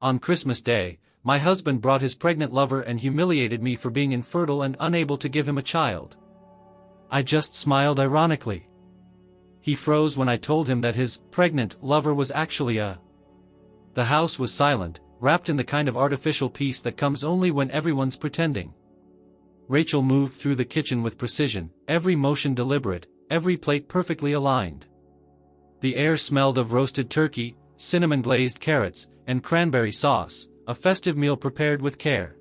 On Christmas Day, my husband brought his pregnant lover and humiliated me for being infertile and unable to give him a child. I just smiled ironically. He froze when I told him that his pregnant lover was actually a... The house was silent, wrapped in the kind of artificial peace that comes only when everyone's pretending. Rachel moved through the kitchen with precision, every motion deliberate, every plate perfectly aligned. The air smelled of roasted turkey, cinnamon-glazed carrots, and cranberry sauce, a festive meal prepared with care.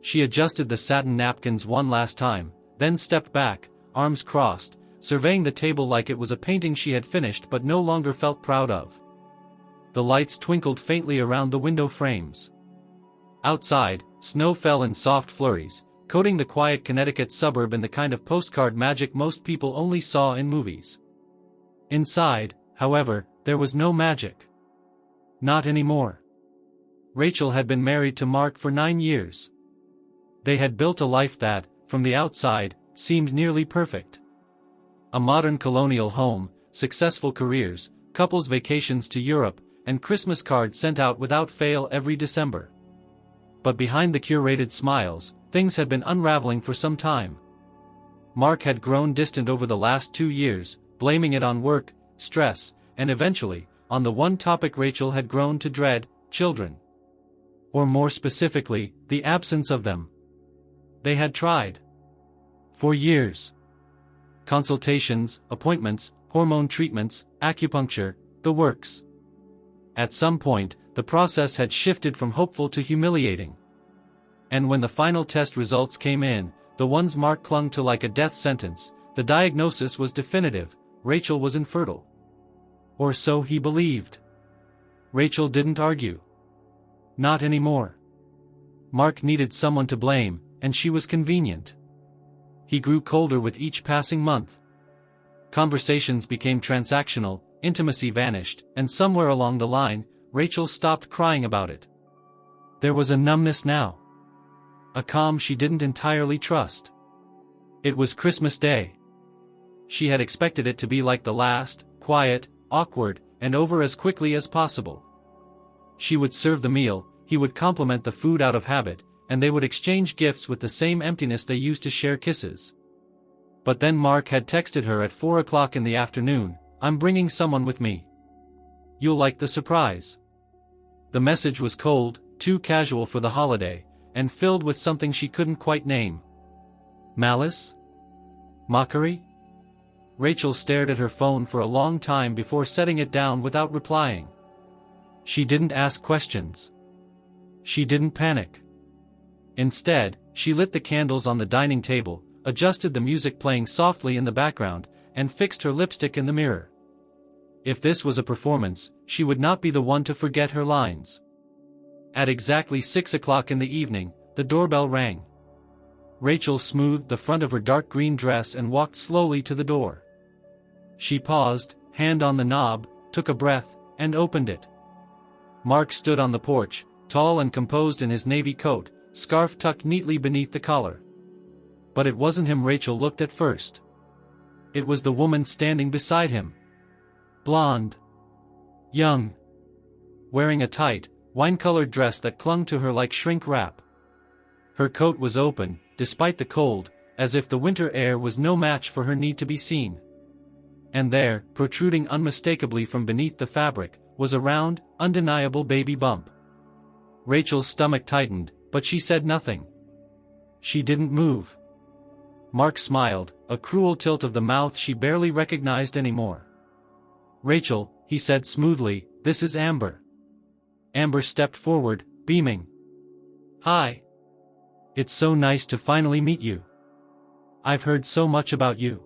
She adjusted the satin napkins one last time, then stepped back, arms crossed, surveying the table like it was a painting she had finished but no longer felt proud of. The lights twinkled faintly around the window frames. Outside, snow fell in soft flurries, coating the quiet Connecticut suburb in the kind of postcard magic most people only saw in movies. Inside, however, there was no magic. Not anymore. Rachel had been married to Mark for 9 years. They had built a life that, from the outside, seemed nearly perfect. A modern colonial home, successful careers, couples vacations to Europe, and Christmas cards sent out without fail every December. But behind the curated smiles, things had been unraveling for some time. Mark had grown distant over the last 2 years, blaming it on work, stress, and eventually, on the one topic Rachel had grown to dread, children. Or more specifically, the absence of them. They had tried. For years. Consultations, appointments, hormone treatments, acupuncture, the works. At some point, the process had shifted from hopeful to humiliating. And when the final test results came in, the ones Mark clung to like a death sentence, the diagnosis was definitive: Rachel was infertile. Or so he believed. Rachel didn't argue. Not anymore. Mark needed someone to blame, and she was convenient. He grew colder with each passing month. Conversations became transactional, intimacy vanished, and somewhere along the line, Rachel stopped crying about it. There was a numbness now. A calm she didn't entirely trust. It was Christmas Day. She had expected it to be like the last, quiet, awkward, and over as quickly as possible. She would serve the meal, he would compliment the food out of habit, and they would exchange gifts with the same emptiness they used to share kisses. But then Mark had texted her at 4 o'clock in the afternoon, "I'm bringing someone with me. You'll like the surprise." The message was cold, too casual for the holiday, and filled with something she couldn't quite name. Malice? Mockery? Rachel stared at her phone for a long time before setting it down without replying. She didn't ask questions. She didn't panic. Instead, she lit the candles on the dining table, adjusted the music playing softly in the background, and fixed her lipstick in the mirror. If this was a performance, she would not be the one to forget her lines. At exactly 6 o'clock in the evening, the doorbell rang. Rachel smoothed the front of her dark green dress and walked slowly to the door. She paused, hand on the knob, took a breath, and opened it. Mark stood on the porch, tall and composed in his navy coat, scarf tucked neatly beneath the collar. But it wasn't him Rachel looked at first. It was the woman standing beside him. Blonde. Young. Wearing a tight, wine-colored dress that clung to her like shrink wrap. Her coat was open, despite the cold, as if the winter air was no match for her need to be seen. And there, protruding unmistakably from beneath the fabric, was a round, undeniable baby bump. Rachel's stomach tightened, but she said nothing. She didn't move. Mark smiled, a cruel tilt of the mouth she barely recognized anymore. "Rachel," he said smoothly, "this is Amber." Amber stepped forward, beaming. "Hi. It's so nice to finally meet you. I've heard so much about you."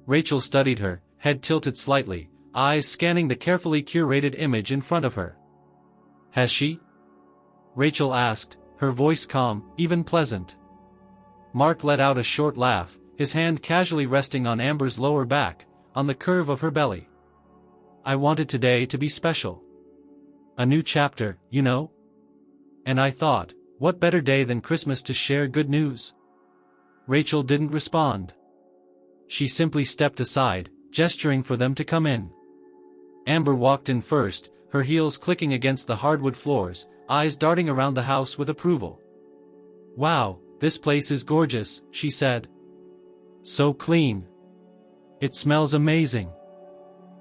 Rachel studied her, head tilted slightly, eyes scanning the carefully curated image in front of her. "Has she?" Rachel asked, her voice calm, even pleasant. Mark let out a short laugh, his hand casually resting on Amber's lower back, on the curve of her belly. "I wanted today to be special. A new chapter, you know? And I thought, what better day than Christmas to share good news?" Rachel didn't respond. She simply stepped aside, gesturing for them to come in. Amber walked in first, her heels clicking against the hardwood floors, eyes darting around the house with approval. "Wow, this place is gorgeous," she said. "So clean. It smells amazing."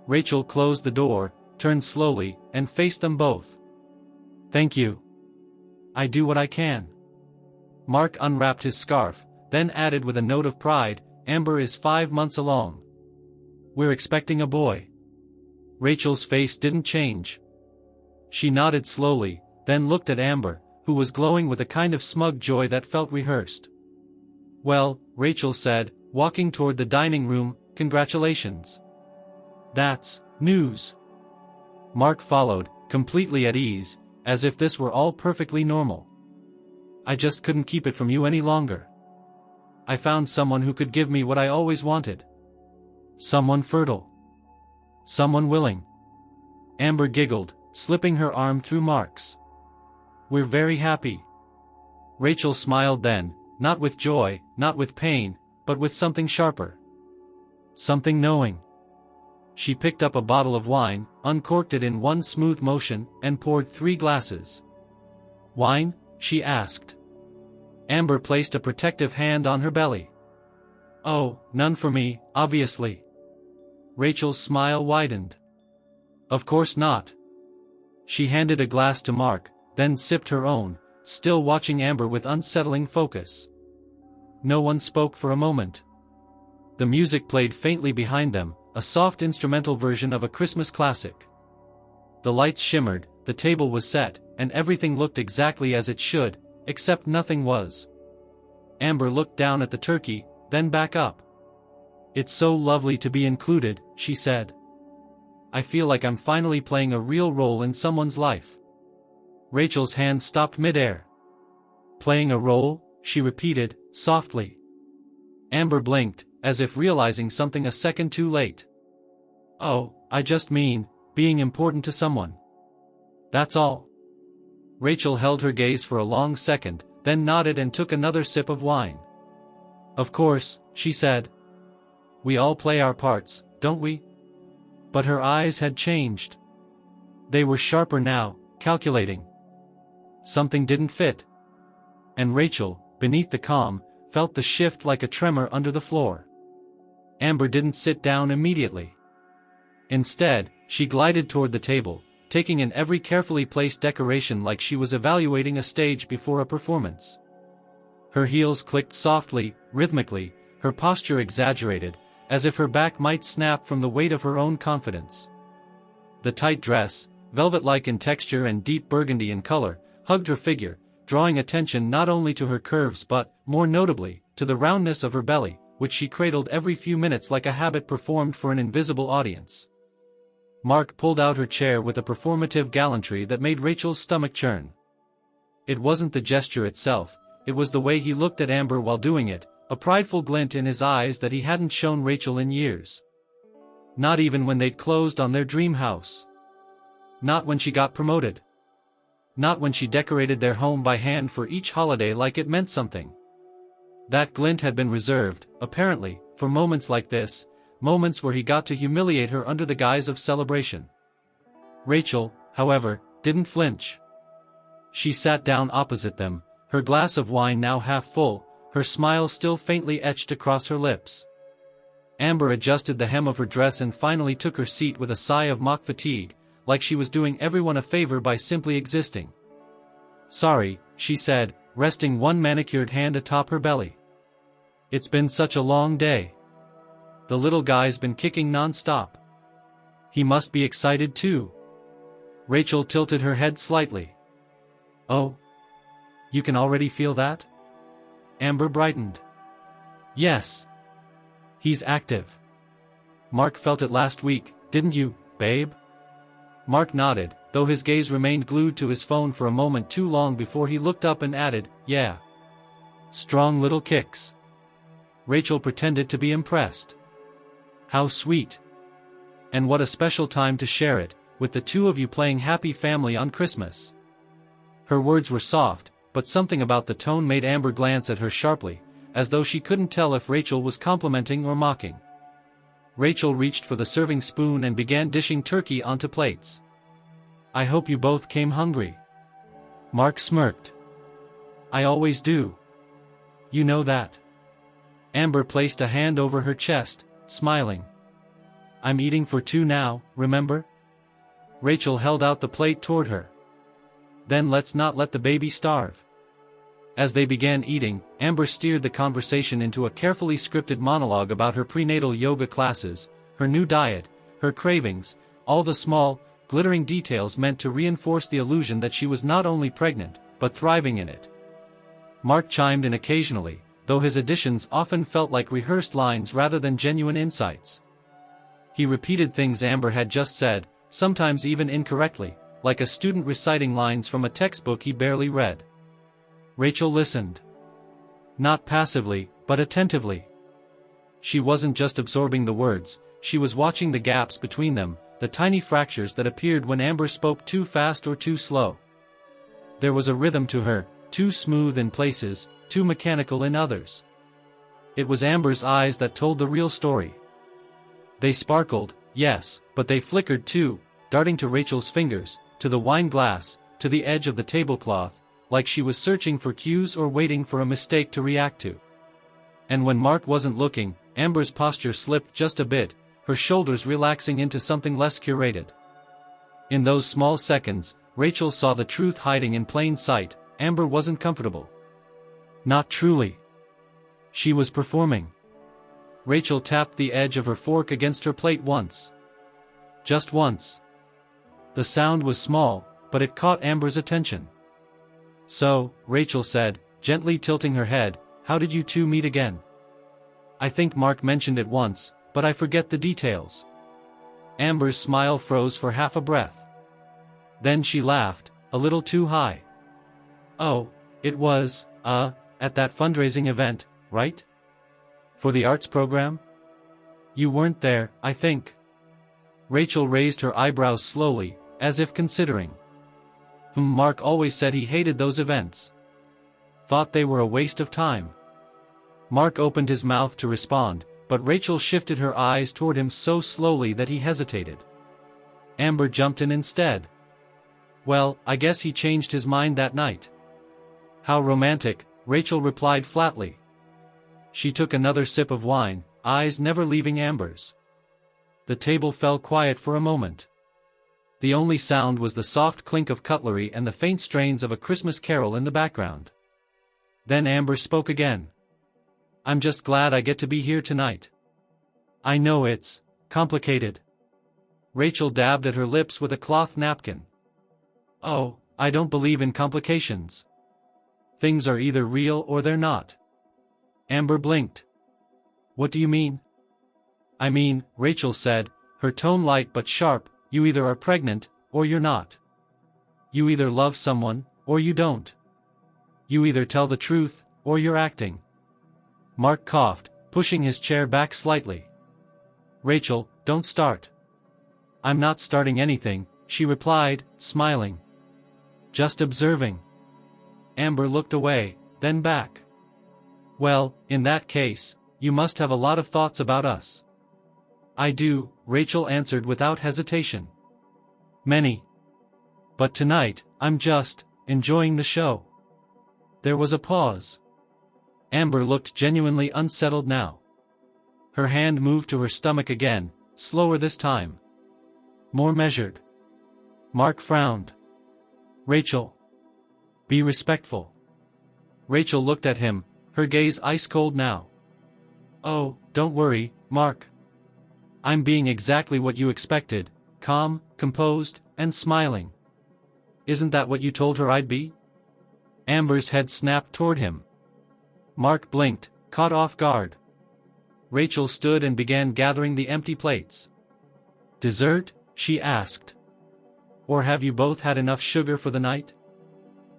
Rachel closed the door, turned slowly, and faced them both. "Thank you. I do what I can." Mark unwrapped his scarf, then added with a note of pride, "Amber is 5 months along. We're expecting a boy." Rachel's face didn't change. She nodded slowly, then looked at Amber, who was glowing with a kind of smug joy that felt rehearsed. "Well," Rachel said, walking toward the dining room, "congratulations. That's news." Mark followed, completely at ease, as if this were all perfectly normal. "I just couldn't keep it from you any longer. I found someone who could give me what I always wanted. Someone fertile. Someone willing." Amber giggled, slipping her arm through Mark's. "We're very happy." Rachel smiled then, not with joy, not with pain, but with something sharper. Something knowing. She picked up a bottle of wine, uncorked it in one smooth motion, and poured 3 glasses. "Wine?" she asked. Amber placed a protective hand on her belly. "Oh, none for me, obviously." Rachel's smile widened. "Of course not." She handed a glass to Mark, then sipped her own, still watching Amber with unsettling focus. No one spoke for a moment. The music played faintly behind them, a soft instrumental version of a Christmas classic. The lights shimmered, the table was set, and everything looked exactly as it should, except nothing was. Amber looked down at the turkey, then back up. "It's so lovely to be included," she said. "I feel like I'm finally playing a real role in someone's life." Rachel's hand stopped midair. "Playing a role?" she repeated, softly. Amber blinked, as if realizing something a second too late. "Oh, I just mean, being important to someone. That's all." Rachel held her gaze for a long second, then nodded and took another sip of wine. "Of course," she said. "We all play our parts, don't we?" But her eyes had changed. They were sharper now, calculating. Something didn't fit. And Rachel, beneath the calm, felt the shift like a tremor under the floor. Amber didn't sit down immediately. Instead, she glided toward the table, taking in every carefully placed decoration like she was evaluating a stage before a performance. Her heels clicked softly, rhythmically, her posture exaggerated, as if her back might snap from the weight of her own confidence. The tight dress, velvet-like in texture and deep burgundy in color, hugged her figure, drawing attention not only to her curves but, more notably, to the roundness of her belly, which she cradled every few minutes like a habit performed for an invisible audience. Mark pulled out her chair with a performative gallantry that made Rachel's stomach churn. It wasn't the gesture itself, it was the way he looked at Amber while doing it, a prideful glint in his eyes that he hadn't shown Rachel in years. Not even when they'd closed on their dream house. Not when she got promoted. Not when she decorated their home by hand for each holiday like it meant something. That glint had been reserved, apparently, for moments like this, moments where he got to humiliate her under the guise of celebration. Rachel, however, didn't flinch. She sat down opposite them, her glass of wine now half full, her smile still faintly etched across her lips. Amber adjusted the hem of her dress and finally took her seat with a sigh of mock fatigue, like she was doing everyone a favor by simply existing. "Sorry," she said, resting one manicured hand atop her belly. "It's been such a long day. The little guy's been kicking non-stop. He must be excited too." Rachel tilted her head slightly. "Oh? You can already feel that?" Amber brightened. "Yes. He's active. Mark felt it last week, didn't you, babe?" Mark nodded, though his gaze remained glued to his phone for a moment too long before he looked up and added, "Yeah. Strong little kicks." Rachel pretended to be impressed. "How sweet. And what a special time to share it, with the two of you playing happy family on Christmas." Her words were soft, but something about the tone made Amber glance at her sharply, as though she couldn't tell if Rachel was complimenting or mocking. Rachel reached for the serving spoon and began dishing turkey onto plates. I hope you both came hungry. Mark smirked. I always do. You know that. Amber placed a hand over her chest, smiling. I'm eating for two now, remember? Rachel held out the plate toward her. Then let's not let the baby starve. As they began eating, Amber steered the conversation into a carefully scripted monologue about her prenatal yoga classes, her new diet, her cravings, all the small, glittering details meant to reinforce the illusion that she was not only pregnant, but thriving in it. Mark chimed in occasionally, though his additions often felt like rehearsed lines rather than genuine insights. He repeated things Amber had just said, sometimes even incorrectly, like a student reciting lines from a textbook he barely read. Rachel listened. Not passively, but attentively. She wasn't just absorbing the words, she was watching the gaps between them, the tiny fractures that appeared when Amber spoke too fast or too slow. There was a rhythm to her, too smooth in places, too mechanical in others. It was Amber's eyes that told the real story. They sparkled, yes, but they flickered too, darting to Rachel's fingers, to the wine glass, to the edge of the tablecloth, like she was searching for cues or waiting for a mistake to react to. And when Mark wasn't looking, Amber's posture slipped just a bit, her shoulders relaxing into something less curated. In those small seconds, Rachel saw the truth hiding in plain sight. Amber wasn't comfortable. Not truly. She was performing. Rachel tapped the edge of her fork against her plate once. Just once. The sound was small, but it caught Amber's attention. So, Rachel said, gently tilting her head, how did you two meet again? I think Mark mentioned it once, but I forget the details. Amber's smile froze for half a breath. Then she laughed, a little too high. Oh, it was, at that fundraising event, right? For the arts program? You weren't there, I think. Rachel raised her eyebrows slowly, as if considering. Mark always said he hated those events. Thought they were a waste of time. Mark opened his mouth to respond, but Rachel shifted her eyes toward him so slowly that he hesitated. Amber jumped in instead. Well, I guess he changed his mind that night. How romantic, Rachel replied flatly. She took another sip of wine, eyes never leaving Amber's. The table fell quiet for a moment. The only sound was the soft clink of cutlery and the faint strains of a Christmas carol in the background. Then Amber spoke again. I'm just glad I get to be here tonight. I know it's complicated. Rachel dabbed at her lips with a cloth napkin. Oh, I don't believe in complications. Things are either real or they're not. Amber blinked. What do you mean? I mean, Rachel said, her tone light but sharp, you either are pregnant, or you're not. You either love someone, or you don't. You either tell the truth, or you're acting. Mark coughed, pushing his chair back slightly. Rachel, don't start. I'm not starting anything, she replied, smiling. Just observing. Amber looked away, then back. Well, in that case, you must have a lot of thoughts about us. I do, Rachel answered without hesitation. Many. But tonight, I'm just enjoying the show. There was a pause. Amber looked genuinely unsettled now. Her hand moved to her stomach again, slower this time. More measured. Mark frowned. Rachel. Be respectful. Rachel looked at him, her gaze ice-cold now. Oh, don't worry, Mark. I'm being exactly what you expected, calm, composed, and smiling. Isn't that what you told her I'd be? Amber's head snapped toward him. Mark blinked, caught off guard. Rachel stood and began gathering the empty plates. Dessert? She asked. Or have you both had enough sugar for the night?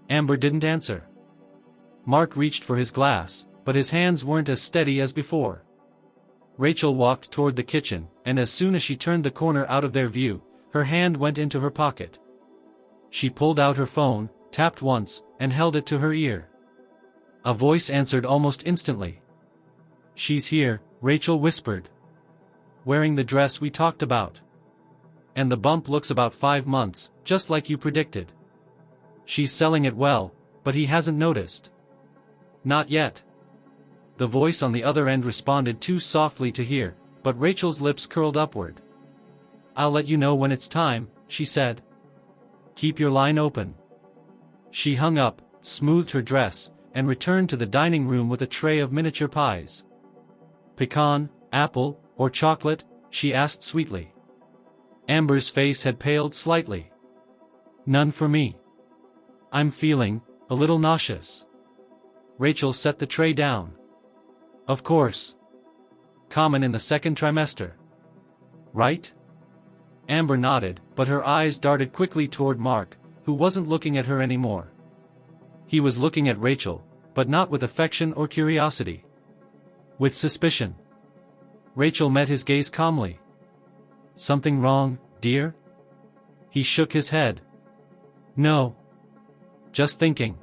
Amber didn't answer. Mark reached for his glass, but his hands weren't as steady as before. Rachel walked toward the kitchen, and as soon as she turned the corner out of their view, her hand went into her pocket. She pulled out her phone, tapped once, and held it to her ear. A voice answered almost instantly. She's here, Rachel whispered. Wearing the dress we talked about. and the bump looks about 5 months, just like you predicted. She's selling it well, but he hasn't noticed. Not yet. The voice on the other end responded too softly to hear, but Rachel's lips curled upward. I'll let you know when it's time, she said. Keep your line open. She hung up, smoothed her dress, and returned to the dining room with a tray of miniature pies. Pecan, apple, or chocolate? She asked sweetly. Amber's face had paled slightly. None for me. I'm feeling a little nauseous. Rachel set the tray down. Of course. Common in the second trimester. Right? Amber nodded, but her eyes darted quickly toward Mark, who wasn't looking at her anymore. He was looking at Rachel, but not with affection or curiosity. With suspicion. Rachel met his gaze calmly. Something wrong, dear? He shook his head. No. Just thinking.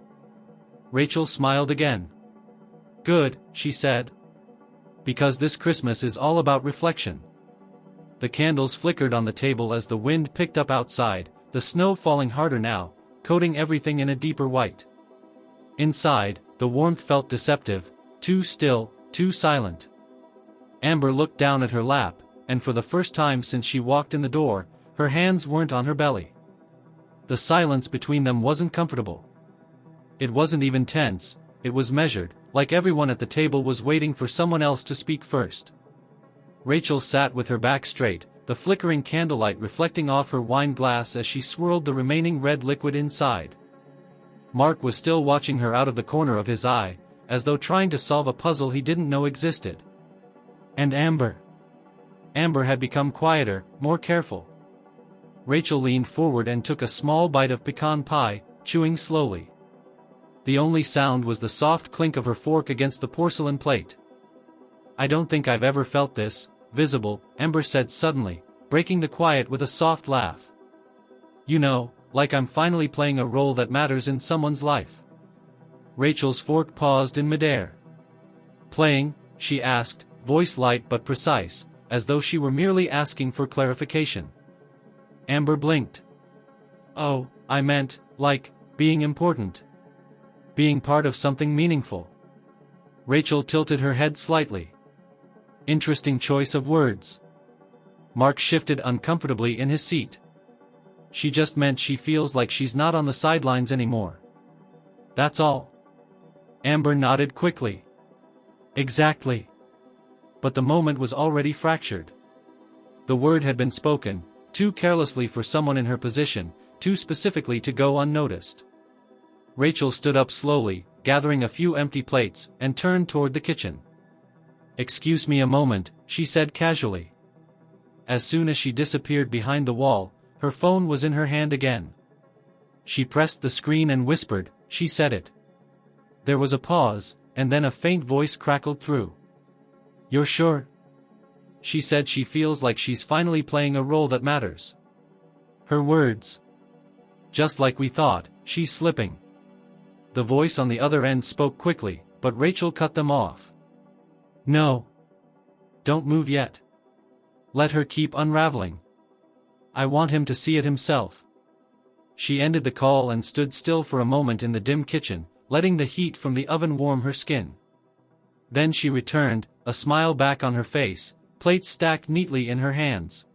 Rachel smiled again. Good, she said. Because this Christmas is all about reflection. The candles flickered on the table as the wind picked up outside, the snow falling harder now, coating everything in a deeper white. Inside, the warmth felt deceptive, too still, too silent. Amber looked down at her lap, and for the first time since she walked in the door, her hands weren't on her belly. The silence between them wasn't comfortable. It wasn't even tense, it was measured, like everyone at the table was waiting for someone else to speak first. Rachel sat with her back straight, the flickering candlelight reflecting off her wine glass as she swirled the remaining red liquid inside. Mark was still watching her out of the corner of his eye, as though trying to solve a puzzle he didn't know existed. And Amber? Amber had become quieter, more careful. Rachel leaned forward and took a small bite of pecan pie, chewing slowly. The only sound was the soft clink of her fork against the porcelain plate. I don't think I've ever felt this visible, Amber said suddenly, breaking the quiet with a soft laugh. You know, like I'm finally playing a role that matters in someone's life. Rachel's fork paused in midair. Playing? She asked, voice light but precise, as though she were merely asking for clarification. Amber blinked. Oh, I meant, like, being important. Being part of something meaningful. Rachel tilted her head slightly. Interesting choice of words. Mark shifted uncomfortably in his seat. She just meant she feels like she's not on the sidelines anymore. That's all. Amber nodded quickly. Exactly. But the moment was already fractured. The word had been spoken, too carelessly for someone in her position, too specifically to go unnoticed. Rachel stood up slowly, gathering a few empty plates, and turned toward the kitchen. Excuse me a moment, she said casually. As soon as she disappeared behind the wall, her phone was in her hand again. She pressed the screen and whispered, she said it. There was a pause, and then a faint voice crackled through. You're sure? She said she feels like she's finally playing a role that matters. Her words. Just like we thought, she's slipping. The voice on the other end spoke quickly, but Rachel cut them off. No. Don't move yet. Let her keep unraveling. I want him to see it himself. She ended the call and stood still for a moment in the dim kitchen, letting the heat from the oven warm her skin. Then she returned, a smile back on her face, plates stacked neatly in her hands.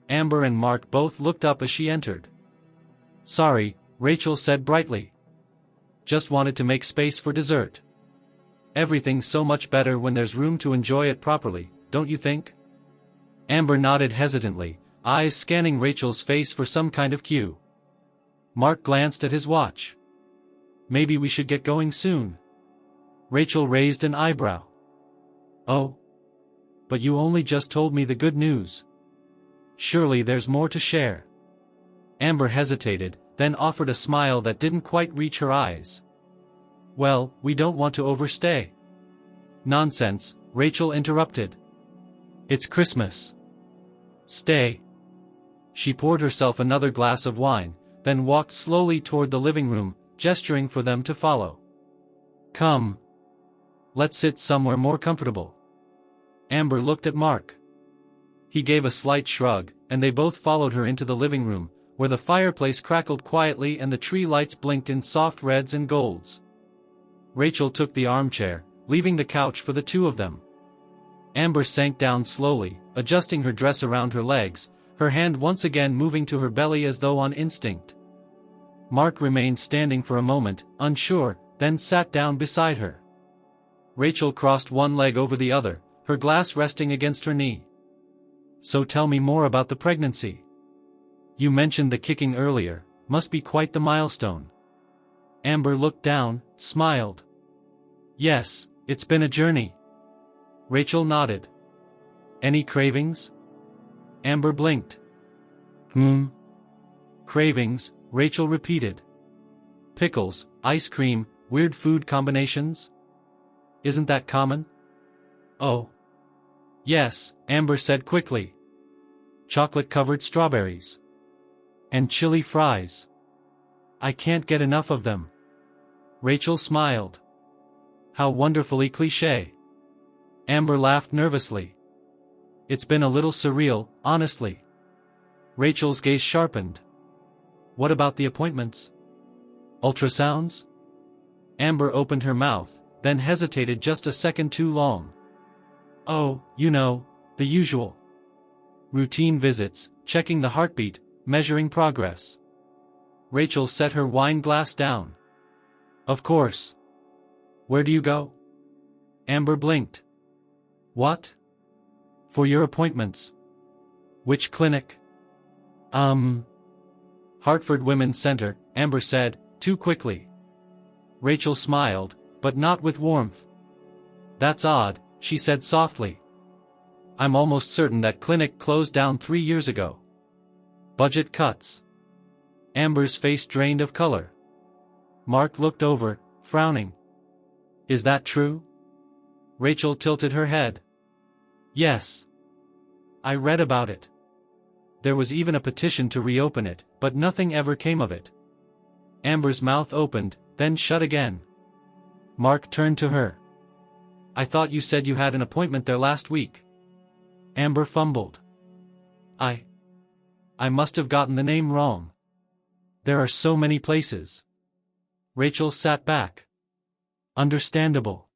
Amber and Mark both looked up as she entered. Sorry, Rachel said brightly. Just wanted to make space for dessert. Everything's so much better when there's room to enjoy it properly, don't you think? Amber nodded hesitantly, eyes scanning Rachel's face for some kind of cue. Mark glanced at his watch. Maybe we should get going soon. Rachel raised an eyebrow. Oh. But you only just told me the good news. Surely there's more to share. Amber hesitated, then offered a smile that didn't quite reach her eyes. Well, we don't want to overstay. Nonsense, Rachel interrupted. It's Christmas. Stay. She poured herself another glass of wine, then walked slowly toward the living room, gesturing for them to follow. Come. Let's sit somewhere more comfortable. Amber looked at Mark. He gave a slight shrug, and they both followed her into the living room, where the fireplace crackled quietly and the tree lights blinked in soft reds and golds. Rachel took the armchair, leaving the couch for the two of them. Amber sank down slowly, adjusting her dress around her legs, her hand once again moving to her belly as though on instinct. Mark remained standing for a moment, unsure, then sat down beside her. Rachel crossed one leg over the other, her glass resting against her knee. So tell me more about the pregnancy. You mentioned the kicking earlier, must be quite the milestone. Amber looked down, smiled. Yes, it's been a journey. Rachel nodded. Any cravings? Amber blinked. Cravings, Rachel repeated. Pickles, ice cream, weird food combinations? Isn't that common? Oh. Yes, Amber said quickly. Chocolate-covered strawberries. And chili fries. I can't get enough of them. Rachel smiled. How wonderfully cliché. Amber laughed nervously. It's been a little surreal, honestly. Rachel's gaze sharpened. What about the appointments? Ultrasounds? Amber opened her mouth, then hesitated just a second too long. Oh, you know, the usual. Routine visits, checking the heartbeat, measuring progress. Rachel set her wine glass down. Of course. Where do you go? Amber blinked. What? For your appointments. Which clinic? Hartford Women's Center, Amber said, too quickly. Rachel smiled, but not with warmth. That's odd, she said softly. I'm almost certain that clinic closed down 3 years ago. Budget cuts. Amber's face drained of color. Mark looked over, frowning. Is that true? Rachel tilted her head. Yes. I read about it. There was even a petition to reopen it, but nothing ever came of it. Amber's mouth opened, then shut again. Mark turned to her. I thought you said you had an appointment there last week. Amber fumbled. I must have gotten the name wrong. There are so many places. Rachel sat back. Understandable.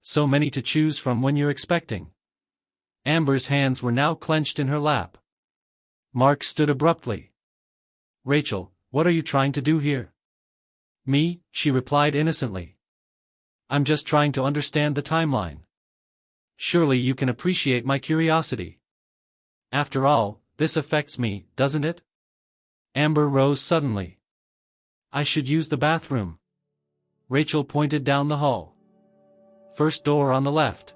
So many to choose from when you're expecting. Amber's hands were now clenched in her lap. Mark stood abruptly. Rachel, what are you trying to do here? Me, she replied innocently. I'm just trying to understand the timeline. Surely you can appreciate my curiosity. After all, this affects me, doesn't it? Amber rose suddenly. I should use the bathroom. Rachel pointed down the hall. First door on the left.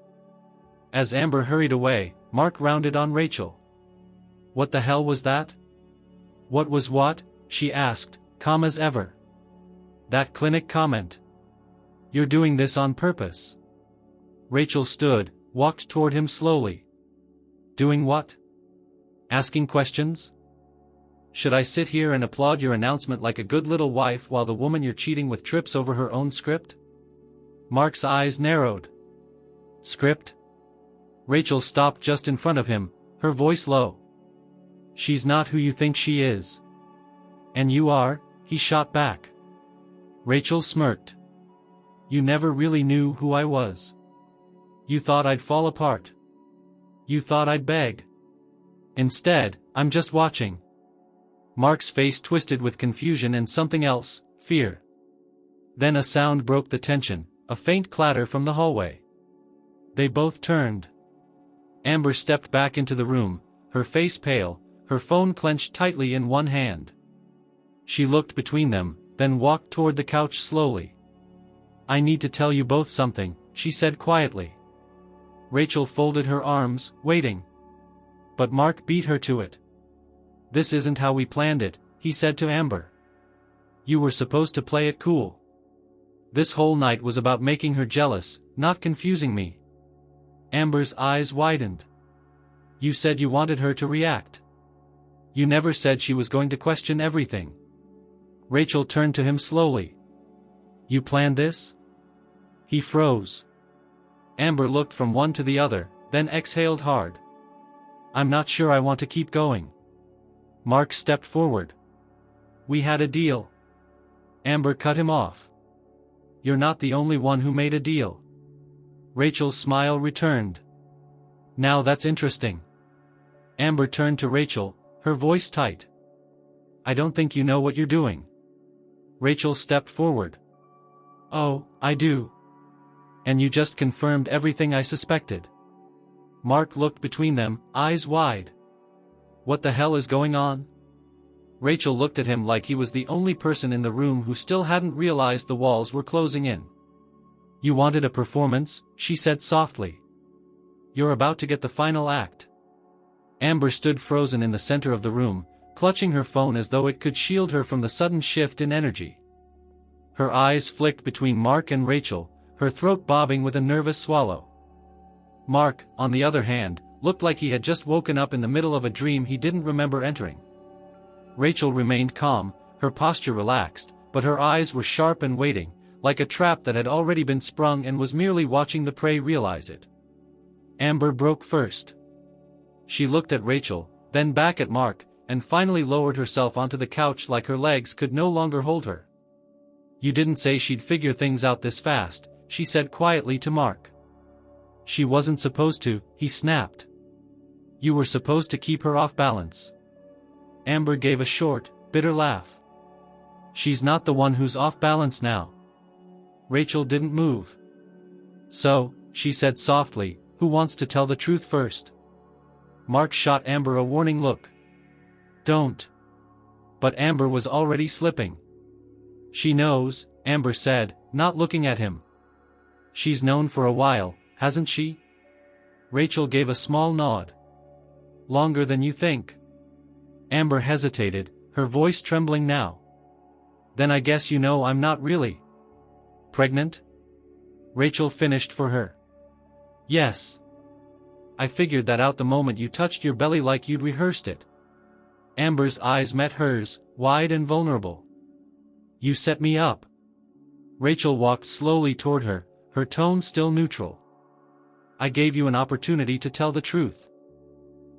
As Amber hurried away, Mark rounded on Rachel. What the hell was that? What was what? She asked, calm as ever. That clinic comment. You're doing this on purpose. Rachel stood, walked toward him slowly. Doing what? Asking questions? Should I sit here and applaud your announcement like a good little wife while the woman you're cheating with trips over her own script? Mark's eyes narrowed. Script? Rachel stopped just in front of him, her voice low. She's not who you think she is. And you are, he shot back. Rachel smirked. You never really knew who I was. You thought I'd fall apart. You thought I'd beg. Instead, I'm just watching. Mark's face twisted with confusion and something else, fear. Then a sound broke the tension, a faint clatter from the hallway. They both turned. Amber stepped back into the room, her face pale, her phone clenched tightly in one hand. She looked between them, then walked toward the couch slowly. I need to tell you both something, she said quietly. Rachel folded her arms, waiting. But Mark beat her to it. This isn't how we planned it, he said to Amber. You were supposed to play it cool. This whole night was about making her jealous, not confusing me. Amber's eyes widened. You said you wanted her to react. You never said she was going to question everything. Rachel turned to him slowly. You planned this? He froze. Amber looked from one to the other, then exhaled hard. I'm not sure I want to keep going. Mark stepped forward. We had a deal. Amber cut him off. You're not the only one who made a deal. Rachel's smile returned. Now that's interesting. Amber turned to Rachel, her voice tight. I don't think you know what you're doing. Rachel stepped forward. Oh, I do. And you just confirmed everything I suspected. Mark looked between them, eyes wide. What the hell is going on? Rachel looked at him like he was the only person in the room who still hadn't realized the walls were closing in. You wanted a performance, she said softly. You're about to get the final act. Amber stood frozen in the center of the room, clutching her phone as though it could shield her from the sudden shift in energy. Her eyes flicked between Mark and Rachel, her throat bobbing with a nervous swallow. Mark, on the other hand, looked like he had just woken up in the middle of a dream he didn't remember entering. Rachel remained calm, her posture relaxed, but her eyes were sharp and waiting, like a trap that had already been sprung and was merely watching the prey realize it. Amber broke first. She looked at Rachel, then back at Mark, and finally lowered herself onto the couch like her legs could no longer hold her. You didn't say she'd figure things out this fast, she said quietly to Mark. She wasn't supposed to, he snapped. You were supposed to keep her off balance. Amber gave a short, bitter laugh. She's not the one who's off balance now. Rachel didn't move. So, she said softly, who wants to tell the truth first? Mark shot Amber a warning look. Don't. But Amber was already slipping. She knows, Amber said, not looking at him. She's known for a while, hasn't she? Rachel gave a small nod. Longer than you think. Amber hesitated, her voice trembling now. Then I guess you know I'm not really pregnant? Rachel finished for her. Yes. I figured that out the moment you touched your belly like you'd rehearsed it. Amber's eyes met hers, wide and vulnerable. You set me up. Rachel walked slowly toward her, her tone still neutral. I gave you an opportunity to tell the truth.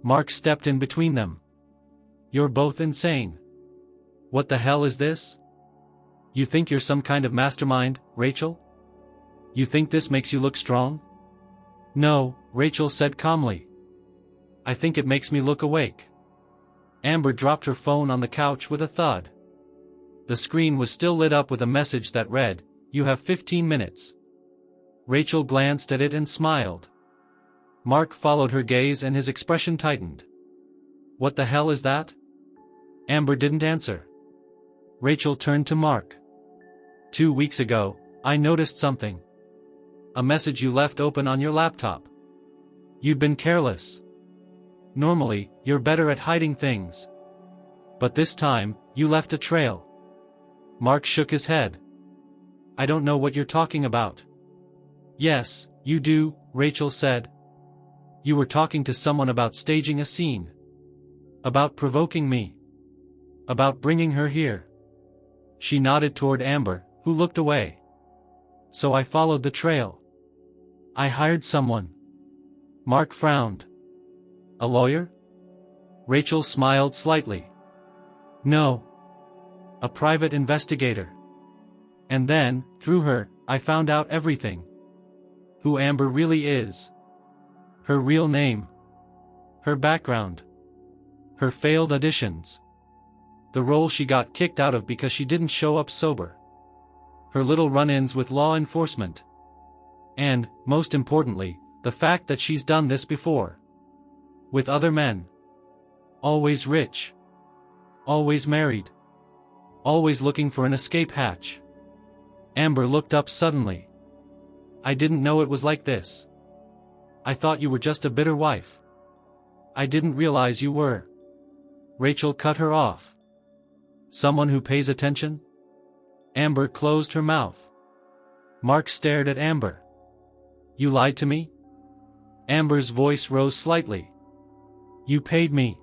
Mark stepped in between them. You're both insane. What the hell is this? You think you're some kind of mastermind, Rachel? You think this makes you look strong? No, Rachel said calmly. I think it makes me look awake. Amber dropped her phone on the couch with a thud. The screen was still lit up with a message that read, You have 15 minutes. Rachel glanced at it and smiled. Mark followed her gaze and his expression tightened. What the hell is that? Amber didn't answer. Rachel turned to Mark. 2 weeks ago, I noticed something. A message you left open on your laptop. You'd been careless. Normally, you're better at hiding things. But this time, you left a trail. Mark shook his head. I don't know what you're talking about. Yes, you do, Rachel said. You were talking to someone about staging a scene. About provoking me. About bringing her here. She nodded toward Amber, who looked away. So I followed the trail. I hired someone. Mark frowned. A lawyer? Rachel smiled slightly. No. A private investigator. And then, through her, I found out everything. Who Amber really is. Her real name. Her background. Her failed auditions. The role she got kicked out of because she didn't show up sober. Her little run-ins with law enforcement. And, most importantly, the fact that she's done this before. With other men. Always rich. Always married. Always looking for an escape hatch. Amber looked up suddenly. I didn't know it was like this. I thought you were just a bitter wife. I didn't realize you were. Rachel cut her off. Someone who pays attention? Amber closed her mouth. Mark stared at Amber. You lied to me? Amber's voice rose slightly. You paid me.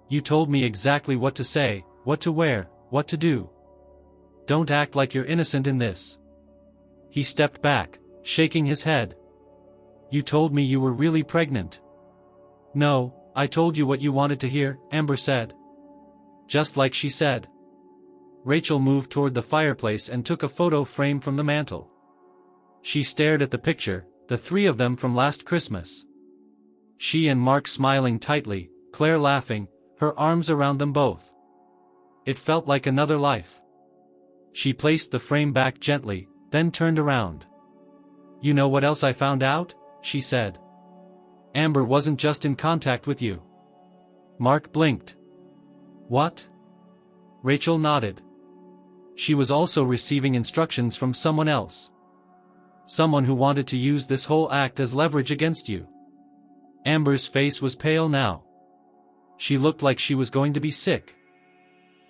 You told me exactly what to say, what to wear, what to do. Don't act like you're innocent in this. He stepped back, shaking his head. You told me you were really pregnant. No, I told you what you wanted to hear, Amber said. Just like she said. Rachel moved toward the fireplace and took a photo frame from the mantel. She stared at the picture, the three of them from last Christmas. She and Mark smiling tightly, Claire laughing, her arms around them both. It felt like another life. She placed the frame back gently, then turned around. You know what else I found out? She said. Amber wasn't just in contact with you. Mark blinked. What? Rachel nodded. She was also receiving instructions from someone else. Someone who wanted to use this whole act as leverage against you. Amber's face was pale now. She looked like she was going to be sick.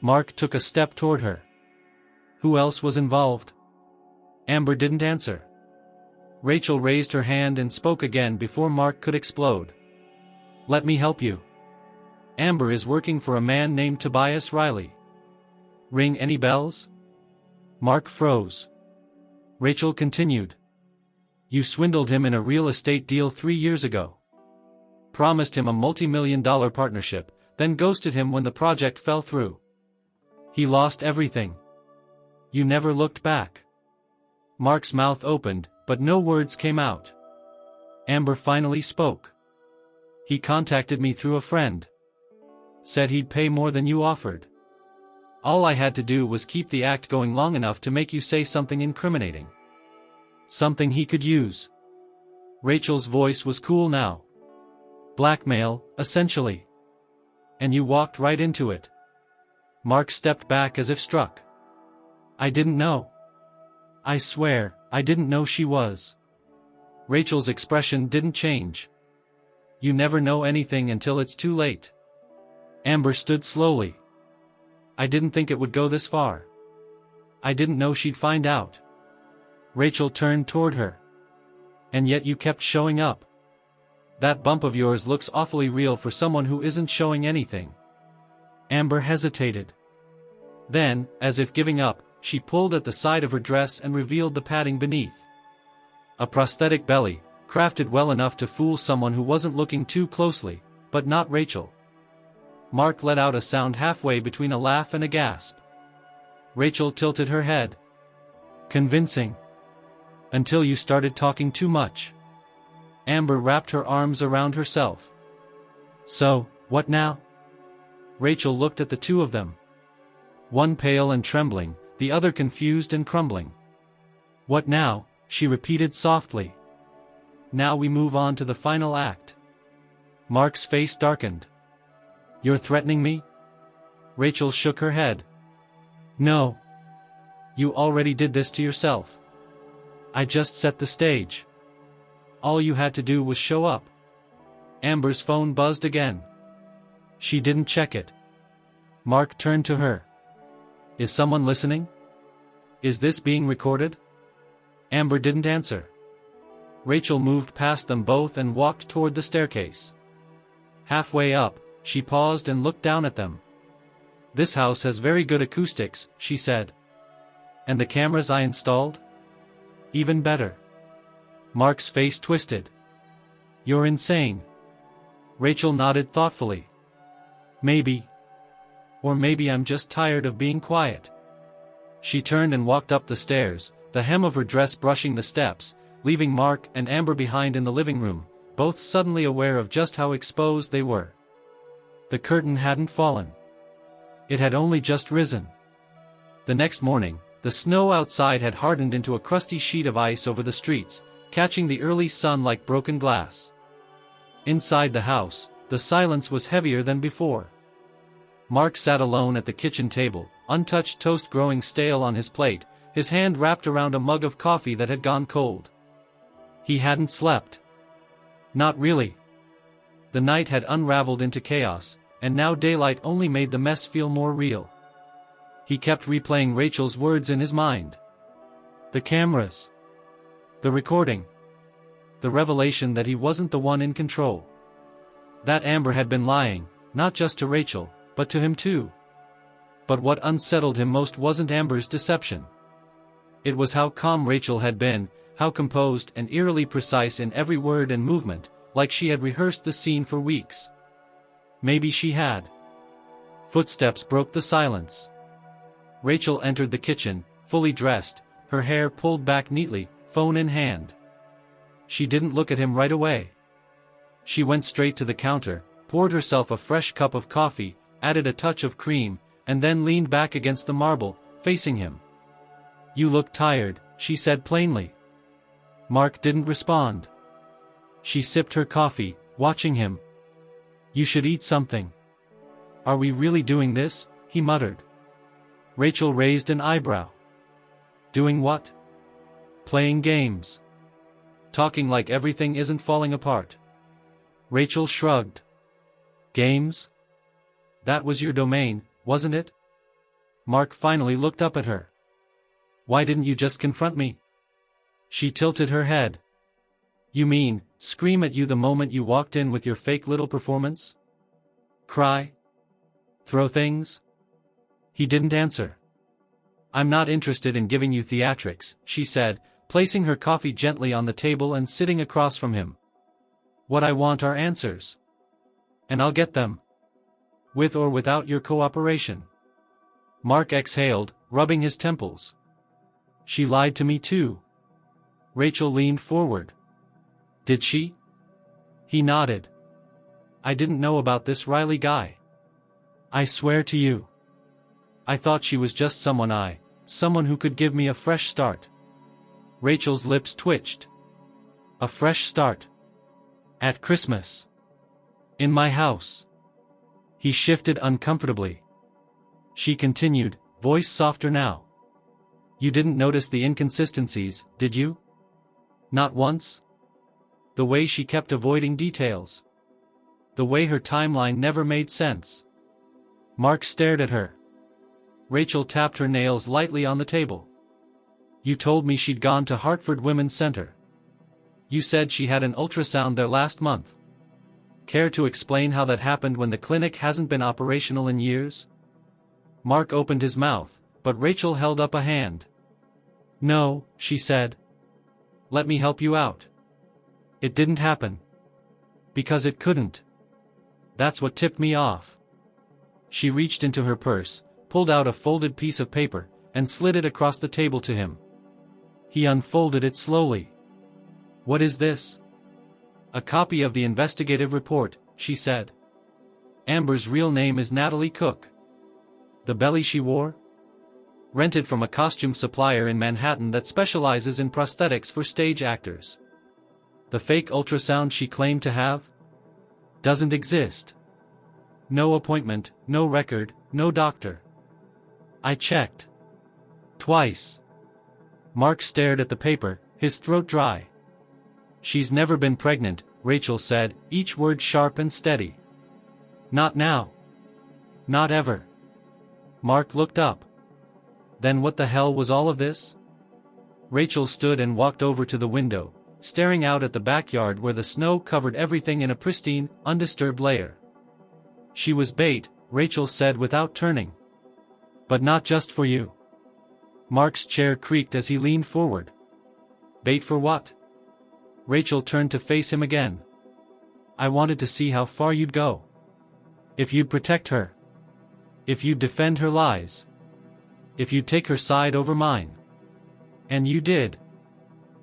Mark took a step toward her. Who else was involved? Amber didn't answer. Rachel raised her hand and spoke again before Mark could explode. Let me help you. Amber is working for a man named Tobias Riley. Ring any bells? Mark froze. Rachel continued. You swindled him in a real estate deal 3 years ago. Promised him a multi-million-dollar partnership, then ghosted him when the project fell through. He lost everything. You never looked back. Mark's mouth opened, but no words came out. Amber finally spoke. He contacted me through a friend. Said he'd pay more than you offered. All I had to do was keep the act going long enough to make you say something incriminating. Something he could use. Rachel's voice was cool now. Blackmail, essentially. And you walked right into it. Mark stepped back as if struck. I didn't know. I swear, I didn't know she was. Rachel's expression didn't change. You never know anything until it's too late. Amber stood slowly. I didn't think it would go this far. I didn't know she'd find out. Rachel turned toward her. And yet you kept showing up. That bump of yours looks awfully real for someone who isn't showing anything. Amber hesitated. Then, as if giving up, she pulled at the side of her dress and revealed the padding beneath. A prosthetic belly, crafted well enough to fool someone who wasn't looking too closely, but not Rachel. Mark let out a sound halfway between a laugh and a gasp. Rachel tilted her head. Convincing. Until you started talking too much. Amber wrapped her arms around herself. So, what now? Rachel looked at the two of them. One pale and trembling, the other confused and crumbling. What now? She repeated softly. Now we move on to the final act. Mark's face darkened. You're threatening me? Rachel shook her head. No. You already did this to yourself. I just set the stage. All you had to do was show up. Amber's phone buzzed again. She didn't check it. Mark turned to her. Is someone listening? Is this being recorded? Amber didn't answer. Rachel moved past them both and walked toward the staircase. Halfway up, she paused and looked down at them. This house has very good acoustics, she said. And the cameras I installed? Even better. Mark's face twisted. You're insane. Rachel nodded thoughtfully. Maybe. Or maybe I'm just tired of being quiet. She turned and walked up the stairs, the hem of her dress brushing the steps, leaving Mark and Amber behind in the living room, both suddenly aware of just how exposed they were. The curtain hadn't fallen. It had only just risen. The next morning, the snow outside had hardened into a crusty sheet of ice over the streets, catching the early sun like broken glass. Inside the house, the silence was heavier than before. Mark sat alone at the kitchen table, untouched toast growing stale on his plate, his hand wrapped around a mug of coffee that had gone cold. He hadn't slept. Not really. The night had unraveled into chaos, and now daylight only made the mess feel more real. He kept replaying Rachel's words in his mind. The cameras. The recording. The revelation that he wasn't the one in control. That Amber had been lying, not just to Rachel, but to him too. But what unsettled him most wasn't Amber's deception. It was how calm Rachel had been, how composed and eerily precise in every word and movement, like she had rehearsed the scene for weeks. Maybe she had. Footsteps broke the silence. Rachel entered the kitchen, fully dressed, her hair pulled back neatly, phone in hand. She didn't look at him right away. She went straight to the counter, poured herself a fresh cup of coffee, added a touch of cream, and then leaned back against the marble, facing him. "You look tired," she said plainly. Mark didn't respond. She sipped her coffee, watching him. "You should eat something." "Are we really doing this?" he muttered. Rachel raised an eyebrow. "Doing what?" "Playing games. Talking like everything isn't falling apart." Rachel shrugged. "Games? That was your domain, wasn't it?" Mark finally looked up at her. "Why didn't you just confront me?" She tilted her head. "You mean, scream at you the moment you walked in with your fake little performance? Cry? Throw things?" He didn't answer. "I'm not interested in giving you theatrics," she said, placing her coffee gently on the table and sitting across from him. "What I want are answers. And I'll get them. With or without your cooperation." Mark exhaled, rubbing his temples. "She lied to me too." Rachel leaned forward. "Did she?" He nodded. "I didn't know about this Riley guy. I swear to you. I thought she was just someone who could give me a fresh start." Rachel's lips twitched. "A fresh start? At Christmas? In my house?" He shifted uncomfortably. She continued, voice softer now. "You didn't notice the inconsistencies, did you? Not once? The way she kept avoiding details. The way her timeline never made sense." Mark stared at her. Rachel tapped her nails lightly on the table. "You told me she'd gone to Hartford Women's Center. You said she had an ultrasound there last month. Care to explain how that happened when the clinic hasn't been operational in years?" Mark opened his mouth, but Rachel held up a hand. "No," she said. "Let me help you out. It didn't happen. Because it couldn't. That's what tipped me off." She reached into her purse, pulled out a folded piece of paper, and slid it across the table to him. He unfolded it slowly. "What is this?" "A copy of the investigative report," she said. "Amber's real name is Natalie Cook. The belly she wore? Rented from a costume supplier in Manhattan that specializes in prosthetics for stage actors. The fake ultrasound she claimed to have? Doesn't exist. No appointment, no record, no doctor. I checked. Twice." Mark stared at the paper, his throat dry. "She's never been pregnant," Rachel said, each word sharp and steady. "Not now. Not ever." Mark looked up. "Then what the hell was all of this?" Rachel stood and walked over to the window, staring out at the backyard where the snow covered everything in a pristine, undisturbed layer. "She was bait," Rachel said without turning. "But not just for you." Mark's chair creaked as he leaned forward. "Bait for what?" Rachel turned to face him again. "I wanted to see how far you'd go. If you'd protect her. If you'd defend her lies. If you'd take her side over mine. And you did.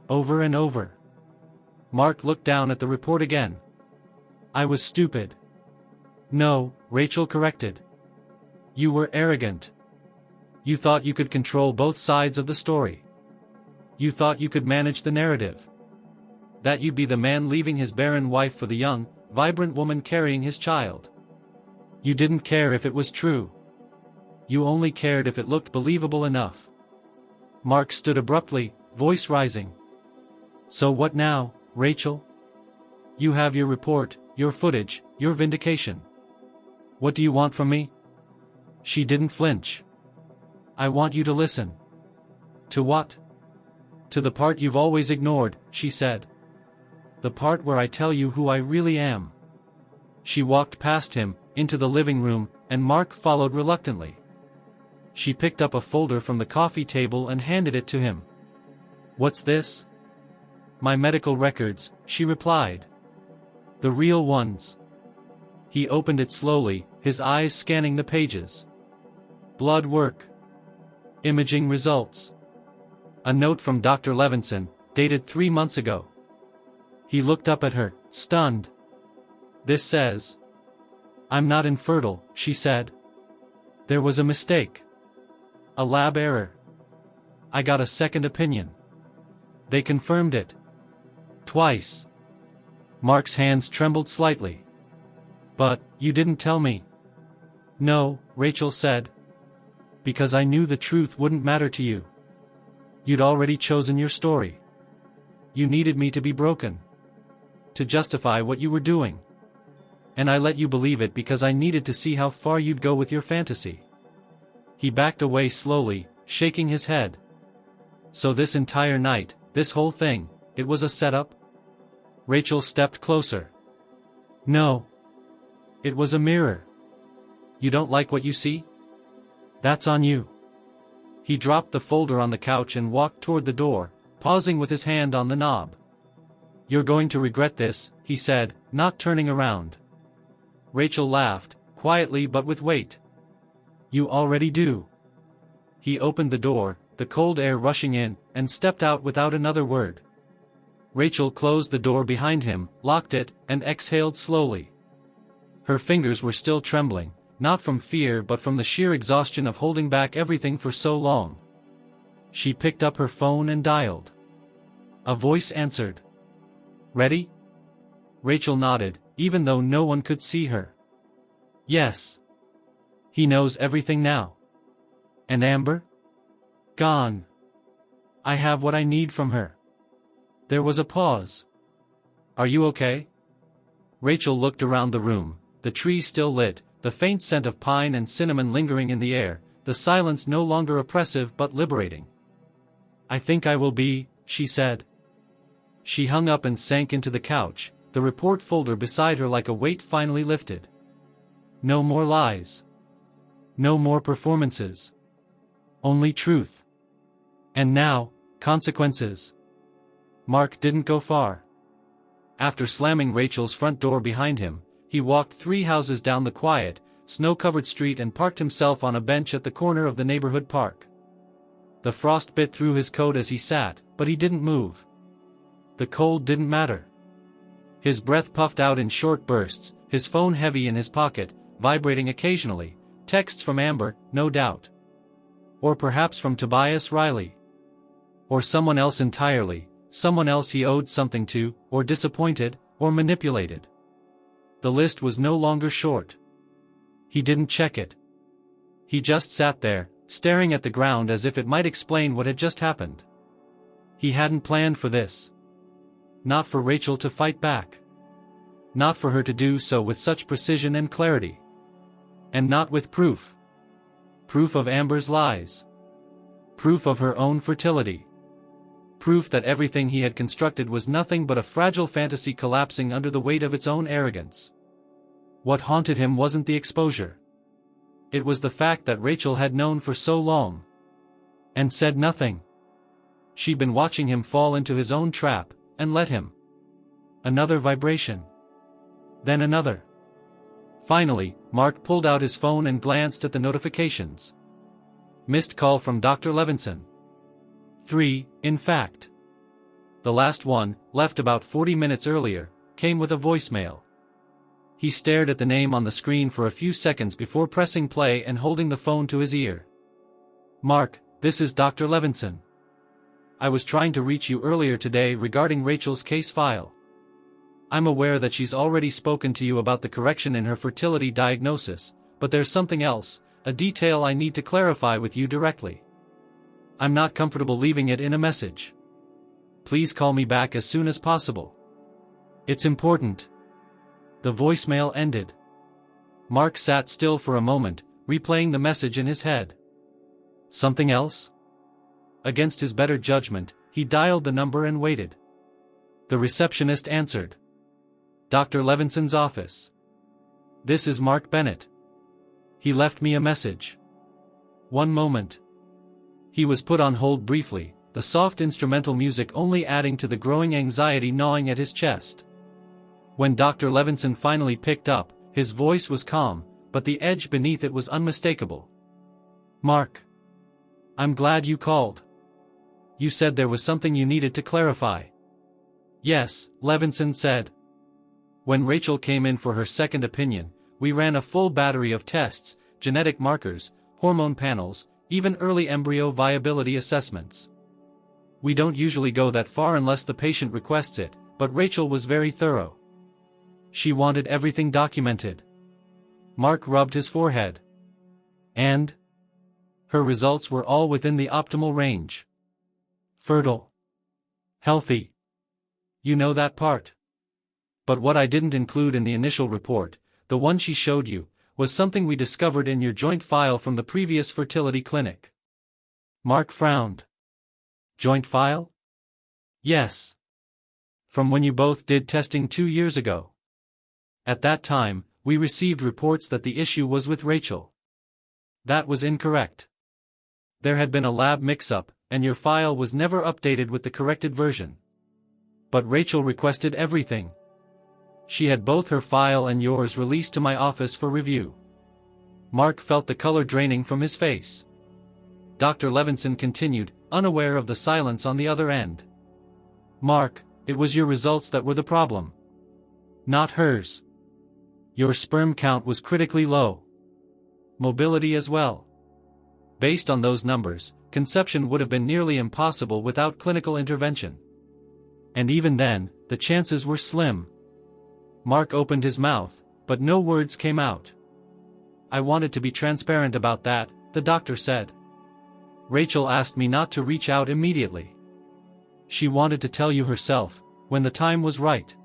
Over and over." Mark looked down at the report again. "I was stupid." "No," Rachel corrected. "You were arrogant. You thought you could control both sides of the story. You thought you could manage the narrative. That you'd be the man leaving his barren wife for the young, vibrant woman carrying his child. You didn't care if it was true. You only cared if it looked believable enough." Mark stood abruptly, voice rising. "So what now, Rachel? You have your report, your footage, your vindication. What do you want from me?" She didn't flinch. "I want you to listen." "To what?" "To the part you've always ignored," she said. "The part where I tell you who I really am." She walked past him, into the living room, and Mark followed reluctantly. She picked up a folder from the coffee table and handed it to him. "What's this?" "My medical records," she replied. "The real ones." He opened it slowly, his eyes scanning the pages. Blood work. Imaging results. A note from Dr. Levinson, dated 3 months ago. He looked up at her, stunned. This says, "I'm not infertile," she said. "There was a mistake. A lab error. I got a second opinion. They confirmed it. Twice." Mark's hands trembled slightly. "But, you didn't tell me." "No," Rachel said. "Because I knew the truth wouldn't matter to you. You'd already chosen your story. You needed me to be broken. To justify what you were doing. And I let you believe it because I needed to see how far you'd go with your fantasy." He backed away slowly, shaking his head. "So this entire night, this whole thing, it was a setup?" Rachel stepped closer. "No. It was a mirror. You don't like what you see? That's on you." He dropped the folder on the couch and walked toward the door, pausing with his hand on the knob. "You're going to regret this," he said, not turning around. Rachel laughed, quietly but with weight. "You already do." He opened the door, the cold air rushing in, and stepped out without another word. Rachel closed the door behind him, locked it, and exhaled slowly. Her fingers were still trembling, not from fear but from the sheer exhaustion of holding back everything for so long. She picked up her phone and dialed. A voice answered. "Ready?" Rachel nodded, even though no one could see her. "Yes." "He knows everything now." "And Amber?" "Gone. I have what I need from her." There was a pause. "Are you okay?" Rachel looked around the room, the tree still lit, the faint scent of pine and cinnamon lingering in the air, the silence no longer oppressive but liberating. "I think I will be," she said. She hung up and sank into the couch, the report folder beside her like a weight finally lifted. No more lies. No more performances. Only truth. And now, consequences. Mark didn't go far. After slamming Rachel's front door behind him, he walked 3 houses down the quiet, snow-covered street and parked himself on a bench at the corner of the neighborhood park. The frost bit through his coat as he sat, but he didn't move. The cold didn't matter. His breath puffed out in short bursts, his phone heavy in his pocket, vibrating occasionally, texts from Amber, no doubt. Or perhaps from Tobias Riley. Or someone else entirely, someone else he owed something to, or disappointed, or manipulated. The list was no longer short. He didn't check it. He just sat there, staring at the ground as if it might explain what had just happened. He hadn't planned for this. Not for Rachel to fight back. Not for her to do so with such precision and clarity. And not with proof. Proof of Amber's lies. Proof of her own fertility. Proof that everything he had constructed was nothing but a fragile fantasy collapsing under the weight of its own arrogance. What haunted him wasn't the exposure. It was the fact that Rachel had known for so long. And said nothing. She'd been watching him fall into his own trap, and let him. Another vibration. Then another. Finally, Mark pulled out his phone and glanced at the notifications. Missed call from Dr. Levinson. 3, in fact. The last one, left about 40 minutes earlier, came with a voicemail. He stared at the name on the screen for a few seconds before pressing play and holding the phone to his ear. "Mark, this is Dr. Levinson. I was trying to reach you earlier today regarding Rachel's case file. I'm aware that she's already spoken to you about the correction in her fertility diagnosis, but there's something else, a detail I need to clarify with you directly. I'm not comfortable leaving it in a message. Please call me back as soon as possible. It's important." The voicemail ended. Mark sat still for a moment, replaying the message in his head. Something else? Against his better judgment, he dialed the number and waited. The receptionist answered. "Dr. Levinson's office. This is Mark Bennett. He left me a message." "One moment." He was put on hold briefly, the soft instrumental music only adding to the growing anxiety gnawing at his chest. When Dr. Levinson finally picked up, His voice was calm, but the edge beneath it was unmistakable. "Mark. I'm glad you called. You said there was something you needed to clarify." "Yes," Levinson said. "When Rachel came in for her second opinion, we ran a full battery of tests, genetic markers, hormone panels, even early embryo viability assessments. We don't usually go that far unless the patient requests it, but Rachel was very thorough. She wanted everything documented." Mark rubbed his forehead. "And? Her results were all within the optimal range. Fertile. Healthy. You know that part. But what I didn't include in the initial report, the one she showed you, was something we discovered in your joint file from the previous fertility clinic." Mark frowned. "Joint file?" "Yes. From when you both did testing 2 years ago. At that time, we received reports that the issue was with Rachel. That was incorrect. There had been a lab mix-up, and your file was never updated with the corrected version. But Rachel requested everything. She had both her file and yours released to my office for review." Mark felt the color draining from his face. Dr. Levinson continued, unaware of the silence on the other end. "Mark, it was your results that were the problem. Not hers. Your sperm count was critically low. Mobility as well. Based on those numbers, conception would have been nearly impossible without clinical intervention. And even then, the chances were slim." Mark opened his mouth, but no words came out. "I wanted to be transparent about that," the doctor said. "Rachel asked me not to reach out immediately. She wanted to tell you herself, when the time was right."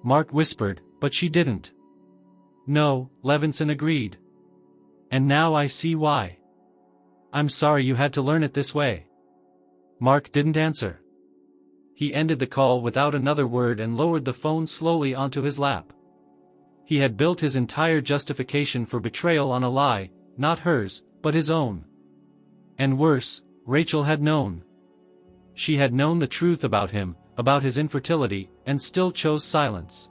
Mark whispered, "But she didn't." "No," Levinson agreed. "And now I see why. I'm sorry you had to learn it this way." Mark didn't answer. He ended the call without another word and lowered the phone slowly onto his lap. He had built his entire justification for betrayal on a lie, not hers, but his own. And worse, Rachel had known. She had known the truth about him, about his infertility, and still chose silence.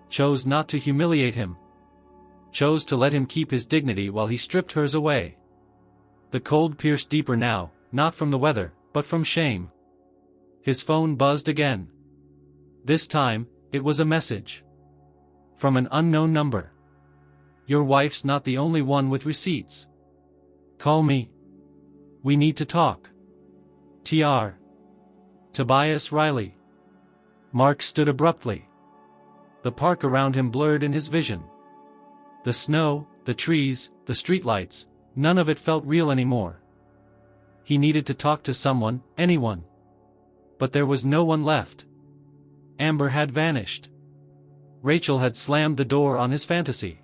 Chose not to humiliate him. Chose to let him keep his dignity while he stripped hers away. The cold pierced deeper now, not from the weather, but from shame. His phone buzzed again. This time, it was a message. From an unknown number. "Your wife's not the only one with receipts. Call me. We need to talk. Tr. Tobias Riley." Mark stood abruptly. The park around him blurred in his vision. The snow, the trees, the streetlights, none of it felt real anymore. He needed to talk to someone, anyone. But there was no one left. Amber had vanished. Rachel had slammed the door on his fantasy.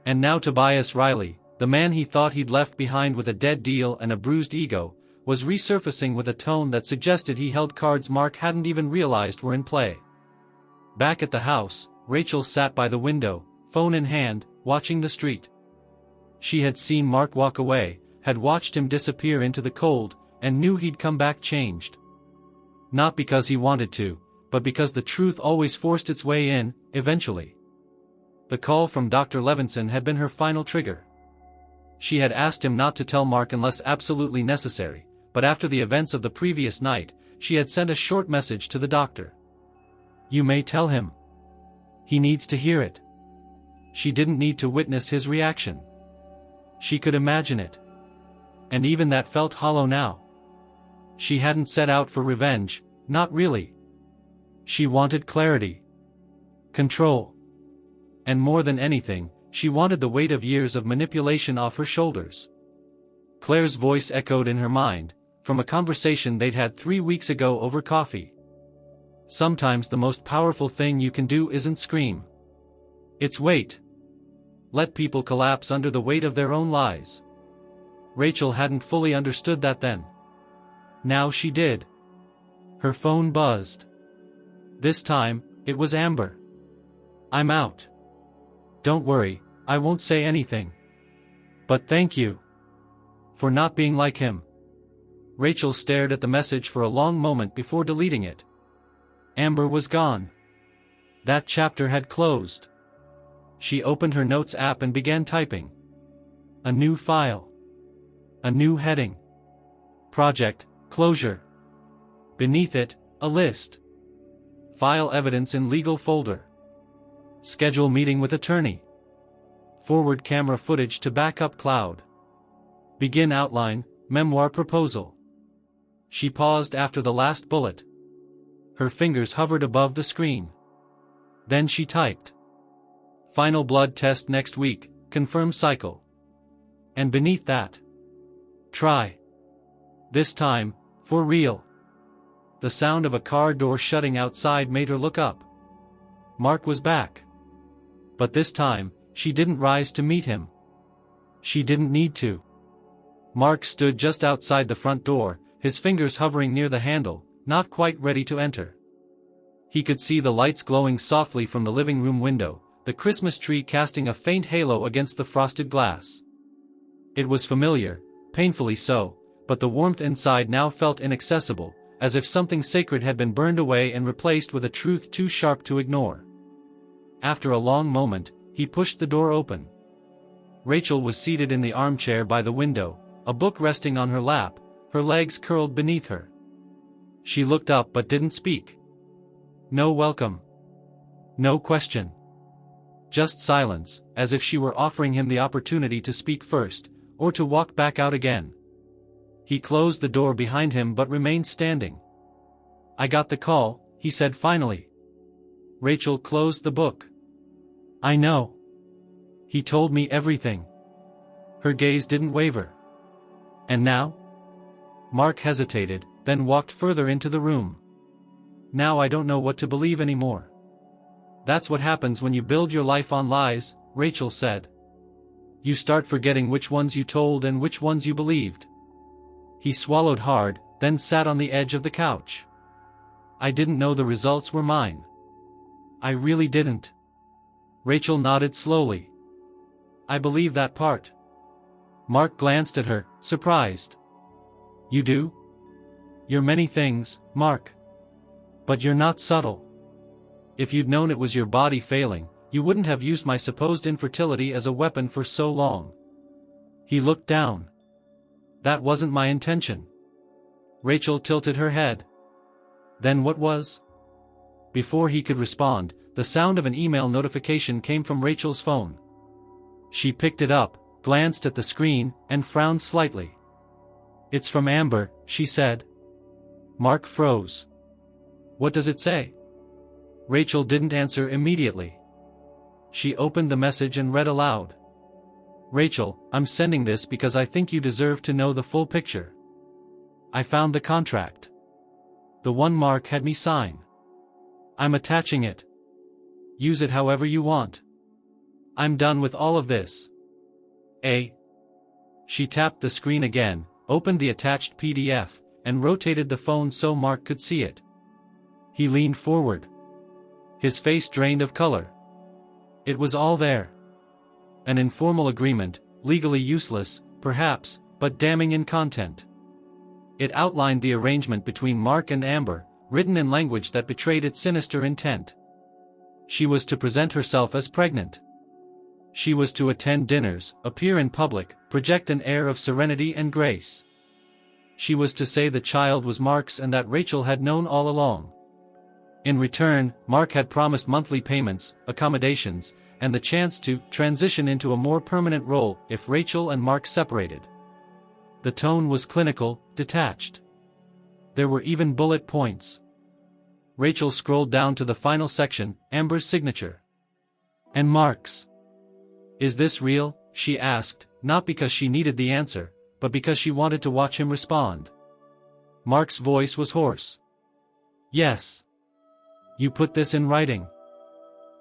And now Tobias Riley, the man he thought he'd left behind with a dead deal and a bruised ego, was resurfacing with a tone that suggested he held cards Mark hadn't even realized were in play. Back at the house, Rachel sat by the window, phone in hand, watching the street. She had seen Mark walk away, had watched him disappear into the cold, and knew he'd come back changed. Not because he wanted to, but because the truth always forced its way in, eventually. The call from Dr. Levinson had been her final trigger. She had asked him not to tell Mark unless absolutely necessary, but after the events of the previous night, she had sent a short message to the doctor. "You may tell him. He needs to hear it." She didn't need to witness his reaction. She could imagine it. And even that felt hollow now. She hadn't set out for revenge, not really. She wanted clarity. Control. And more than anything, she wanted the weight of years of manipulation off her shoulders. Claire's voice echoed in her mind, from a conversation they'd had 3 weeks ago over coffee. "Sometimes the most powerful thing you can do isn't scream. It's wait. Let people collapse under the weight of their own lies." Rachel hadn't fully understood that then. Now she did. Her phone buzzed. This time, it was Amber. "I'm out. Don't worry, I won't say anything. But thank you. For not being like him." Rachel stared at the message for a long moment before deleting it. Amber was gone. That chapter had closed. She opened her notes app and began typing. A new file. A new heading. Project, closure. Beneath it, a list. File evidence in legal folder. Schedule meeting with attorney. Forward camera footage to backup cloud. Begin outline, memoir proposal. She paused after the last bullet. Her fingers hovered above the screen. Then she typed. Final blood test next week, confirm cycle. And beneath that. Try. This time, for real. The sound of a car door shutting outside made her look up. Mark was back. But this time, she didn't rise to meet him. She didn't need to. Mark stood just outside the front door, his fingers hovering near the handle, not quite ready to enter. He could see the lights glowing softly from the living room window, the Christmas tree casting a faint halo against the frosted glass. It was familiar, painfully so, but the warmth inside now felt inaccessible, as if something sacred had been burned away and replaced with a truth too sharp to ignore. After a long moment, he pushed the door open. Rachel was seated in the armchair by the window, a book resting on her lap, her legs curled beneath her. She looked up but didn't speak. No welcome. No question. Just silence, as if she were offering him the opportunity to speak first, or to walk back out again. He closed the door behind him but remained standing. I got the call, he said finally. Rachel closed the book. I know. He told me everything. Her gaze didn't waver. And now? Mark hesitated, then walked further into the room. Now I don't know what to believe anymore. That's what happens when you build your life on lies, Rachel said. You start forgetting which ones you told and which ones you believed. He swallowed hard, then sat on the edge of the couch. I didn't know the results were mine. I really didn't. Rachel nodded slowly. I believe that part. Mark glanced at her, surprised. You do? You're many things, Mark. But you're not subtle. If you'd known it was your body failing, you wouldn't have used my supposed infertility as a weapon for so long. He looked down. That wasn't my intention. Rachel tilted her head. Then what was? Before he could respond, the sound of an email notification came from Rachel's phone. She picked it up, glanced at the screen, and frowned slightly. It's from Amber, she said. Mark froze. What does it say? Rachel didn't answer immediately. She opened the message and read aloud. Rachel, I'm sending this because I think you deserve to know the full picture. I found the contract. The one Mark had me sign. I'm attaching it. Use it however you want. I'm done with all of this. She tapped the screen again, opened the attached PDF, and rotated the phone so Mark could see it. He leaned forward. His face drained of color. It was all there. An informal agreement, legally useless, perhaps, but damning in content. It outlined the arrangement between Mark and Amber, written in language that betrayed its sinister intent. She was to present herself as pregnant. She was to attend dinners, appear in public, project an air of serenity and grace. She was to say the child was Mark's and that Rachel had known all along. In return, Mark had promised monthly payments, accommodations, and the chance to transition into a more permanent role if Rachel and Mark separated. The tone was clinical, detached. There were even bullet points. Rachel scrolled down to the final section, Amber's signature. And Mark's. Is this real? She asked, not because she needed the answer, but because she wanted to watch him respond. Mark's voice was hoarse. Yes. You put this in writing.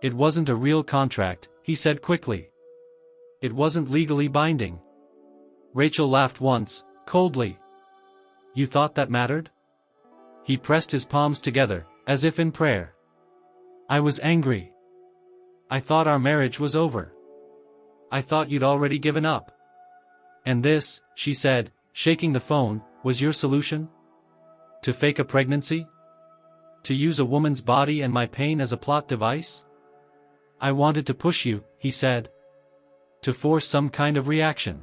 It wasn't a real contract, he said quickly. It wasn't legally binding. Rachel laughed once, coldly. You thought that mattered? He pressed his palms together, as if in prayer. I was angry. I thought our marriage was over. I thought you'd already given up. And this, she said, shaking the phone, was your solution? To fake a pregnancy? To use a woman's body and my pain as a plot device? I wanted to push you, he said. To force some kind of reaction.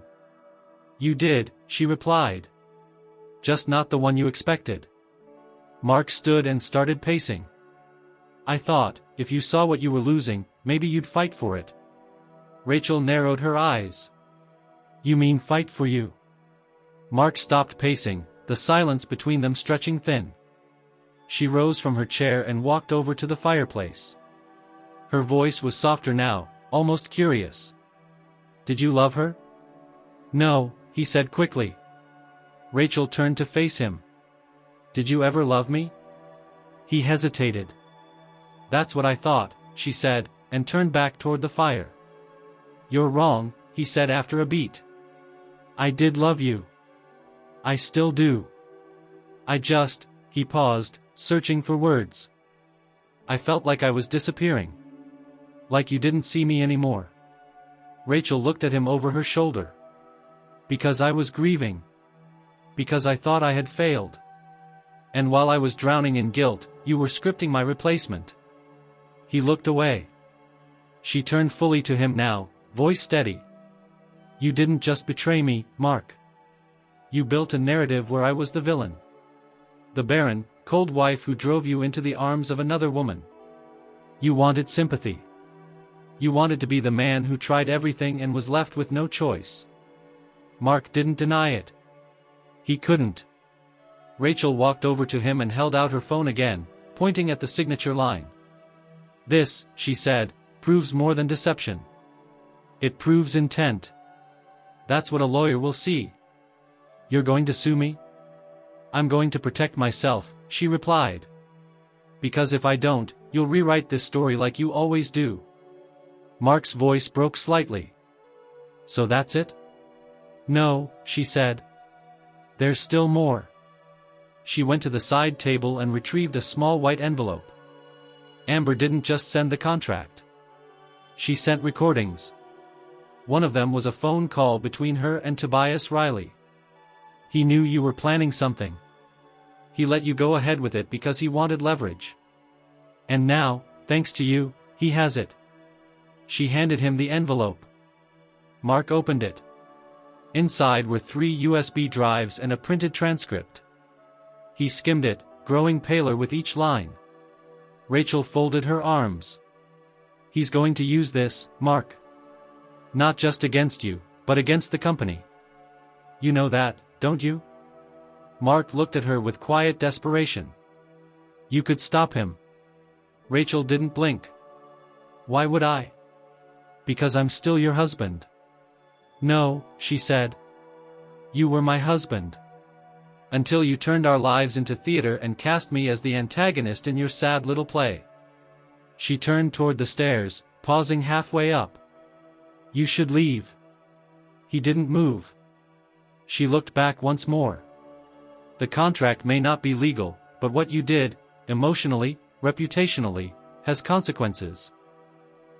You did, she replied. Just not the one you expected. Mark stood and started pacing. I thought, if you saw what you were losing, maybe you'd fight for it. Rachel narrowed her eyes. You mean fight for you? Mark stopped pacing, the silence between them stretching thin. She rose from her chair and walked over to the fireplace. Her voice was softer now, almost curious. Did you love her? No, he said quickly. Rachel turned to face him. Did you ever love me? He hesitated. That's what I thought, she said, and turned back toward the fire. You're wrong, he said after a beat. I did love you. I still do. He paused, searching for words. I felt like I was disappearing. Like you didn't see me anymore. Rachel looked at him over her shoulder. Because I was grieving. Because I thought I had failed. And while I was drowning in guilt, you were scripting my replacement. He looked away. She turned fully to him now, voice steady. You didn't just betray me, Mark. You built a narrative where I was the villain. The barren, cold wife who drove you into the arms of another woman. You wanted sympathy. You wanted to be the man who tried everything and was left with no choice. Mark didn't deny it. He couldn't. Rachel walked over to him and held out her phone again, pointing at the signature line. This, she said, proves more than deception. It proves intent. That's what a lawyer will see. You're going to sue me? I'm going to protect myself, she replied. Because if I don't, you'll rewrite this story like you always do. Mark's voice broke slightly. So that's it? No, she said. There's still more. She went to the side table and retrieved a small white envelope. Amber didn't just send the contract. She sent recordings. One of them was a phone call between her and Tobias Riley. He knew you were planning something. He let you go ahead with it because he wanted leverage. And now, thanks to you, he has it. She handed him the envelope. Mark opened it. Inside were 3 USB drives and a printed transcript. He skimmed it, growing paler with each line. Rachel folded her arms. He's going to use this, Mark. Not just against you, but against the company. You know that, don't you? Mark looked at her with quiet desperation. You could stop him. Rachel didn't blink. Why would I? Because I'm still your husband. No, she said. You were my husband. Until you turned our lives into theater and cast me as the antagonist in your sad little play. She turned toward the stairs, pausing halfway up. You should leave. He didn't move. She looked back once more. The contract may not be legal, but what you did, emotionally, reputationally, has consequences.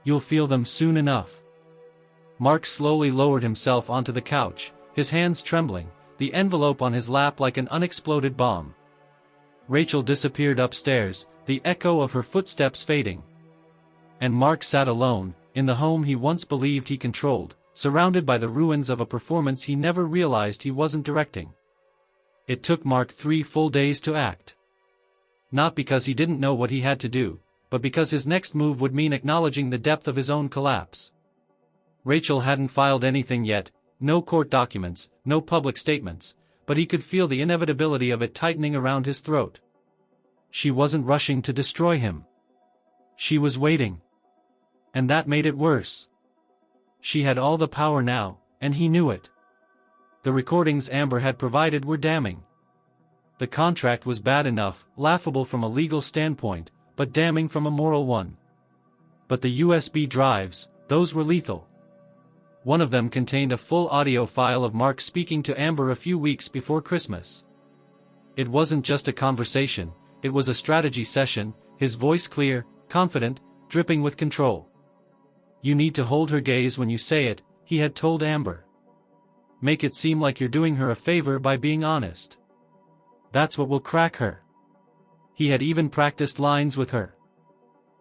You'll feel them soon enough. Mark slowly lowered himself onto the couch, his hands trembling, the envelope on his lap like an unexploded bomb. Rachel disappeared upstairs, the echo of her footsteps fading. And Mark sat alone, in the home he once believed he controlled, surrounded by the ruins of a performance he never realized he wasn't directing. It took Mark 3 full days to act. Not because he didn't know what he had to do, but because his next move would mean acknowledging the depth of his own collapse. Rachel hadn't filed anything yet, no court documents, no public statements, but he could feel the inevitability of it tightening around his throat. She wasn't rushing to destroy him. She was waiting. And that made it worse. She had all the power now, and he knew it. The recordings Amber had provided were damning. The contract was bad enough, laughable from a legal standpoint, but damning from a moral one. But the USB drives, those were lethal. One of them contained a full audio file of Mark speaking to Amber a few weeks before Christmas. It wasn't just a conversation, it was a strategy session, his voice clear, confident, dripping with control. You need to hold her gaze when you say it, he had told Amber. Make it seem like you're doing her a favor by being honest. That's what will crack her. He had even practiced lines with her.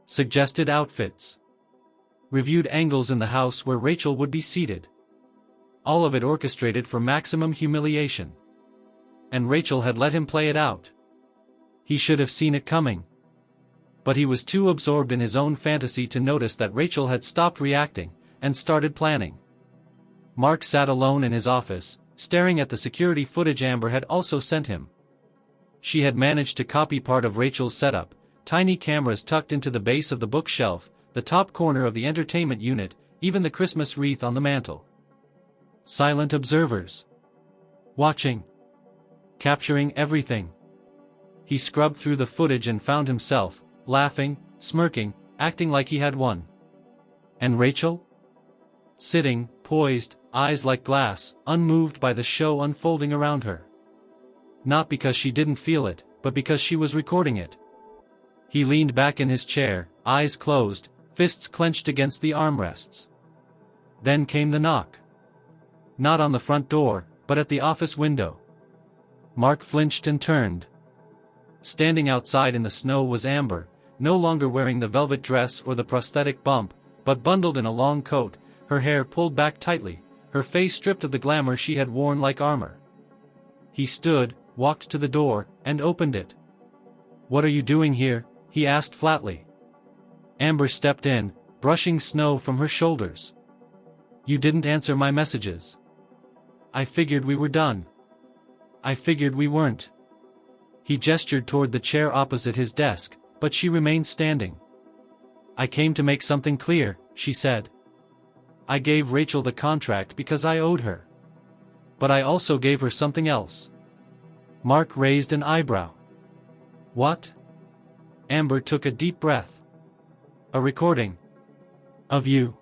Suggested outfits. Reviewed angles in the house where Rachel would be seated. All of it orchestrated for maximum humiliation. And Rachel had let him play it out. He should have seen it coming. But he was too absorbed in his own fantasy to notice that Rachel had stopped reacting, and started planning. Mark sat alone in his office, staring at the security footage Amber had also sent him. She had managed to copy part of Rachel's setup, tiny cameras tucked into the base of the bookshelf, the top corner of the entertainment unit, even the Christmas wreath on the mantel. Silent observers. Watching. Capturing everything. He scrubbed through the footage and found himself, laughing, smirking, acting like he had won. And Rachel? Sitting, poised, eyes like glass, unmoved by the show unfolding around her. Not because she didn't feel it, but because she was recording it. He leaned back in his chair, eyes closed, fists clenched against the armrests. Then came the knock. Not on the front door, but at the office window. Mark flinched and turned. Standing outside in the snow was Amber, no longer wearing the velvet dress or the prosthetic bump, but bundled in a long coat, her hair pulled back tightly, her face stripped of the glamour she had worn like armor. He stood, walked to the door, and opened it. "What are you doing here?" he asked flatly. Amber stepped in, brushing snow from her shoulders. "You didn't answer my messages. I figured we were done." "I figured we weren't." He gestured toward the chair opposite his desk, but she remained standing. "I came to make something clear," she said. "I gave Rachel the contract because I owed her. But I also gave her something else." Mark raised an eyebrow. "What?" Amber took a deep breath. "A recording. Of you.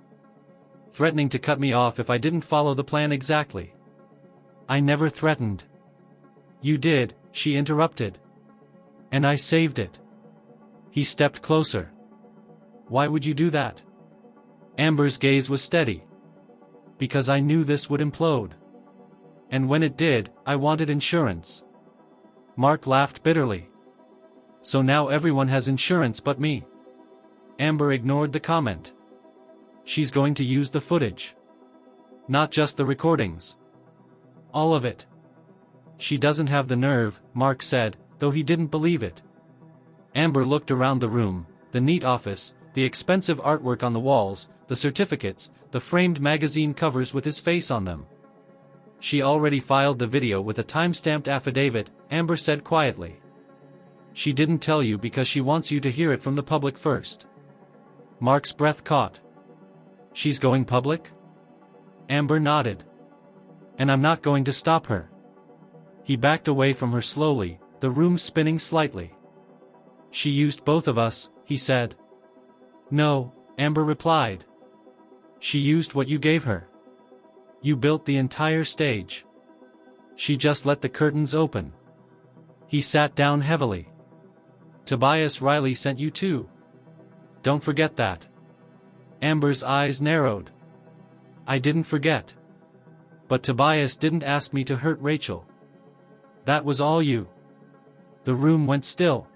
Threatening to cut me off if I didn't follow the plan exactly." "I never threatened." "You did," she interrupted. "And I saved it." He stepped closer. "Why would you do that?" Amber's gaze was steady. "Because I knew this would implode. And when it did, I wanted insurance." Mark laughed bitterly. "So now everyone has insurance but me." Amber ignored the comment. "She's going to use the footage. Not just the recordings. All of it." "She doesn't have the nerve," Mark said, though he didn't believe it. Amber looked around the room, the neat office, the expensive artwork on the walls, the certificates, the framed magazine covers with his face on them. "She already filed the video with a time-stamped affidavit," Amber said quietly. "She didn't tell you because she wants you to hear it from the public first." Mark's breath caught. "She's going public?" Amber nodded. "And I'm not going to stop her." He backed away from her slowly, the room spinning slightly. "She used both of us," he said. "No," Amber replied. "She used what you gave her. You built the entire stage. She just let the curtains open." He sat down heavily. "Tobias Riley sent you too. Don't forget that." Amber's eyes narrowed. "I didn't forget. But Tobias didn't ask me to hurt Rachel. That was all you." The room went still.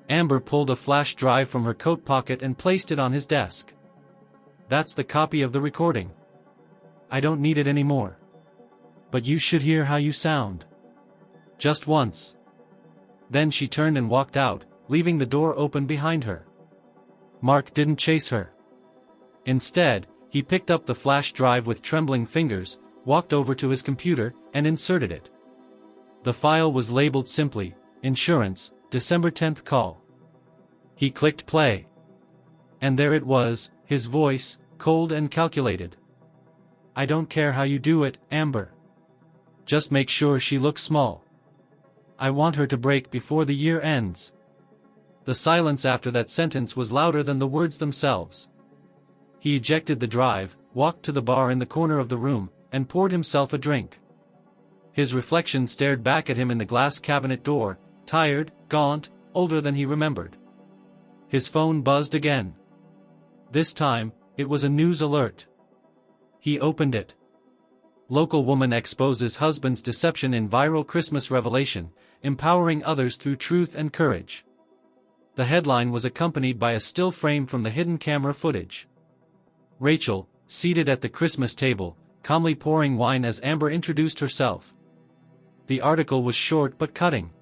Amber pulled a flash drive from her coat pocket and placed it on his desk. "That's the copy of the recording. I don't need it anymore. But you should hear how you sound. Just once." Then she turned and walked out, leaving the door open behind her. Mark didn't chase her. Instead, he picked up the flash drive with trembling fingers, walked over to his computer, and inserted it. The file was labeled simply, "Insurance, December 10th call." He clicked play. And there it was, his voice, cold and calculated. "I don't care how you do it, Amber. Just make sure she looks small. I want her to break before the year ends." The silence after that sentence was louder than the words themselves. He ejected the drive, walked to the bar in the corner of the room, and poured himself a drink. His reflection stared back at him in the glass cabinet door, tired, gaunt, older than he remembered. His phone buzzed again. This time, it was a news alert. He opened it. "Local woman exposes husband's deception in viral Christmas revelation, empowering others through truth and courage." The headline was accompanied by a still frame from the hidden camera footage. Rachel, seated at the Christmas table, calmly pouring wine as Amber introduced herself. The article was short but cutting.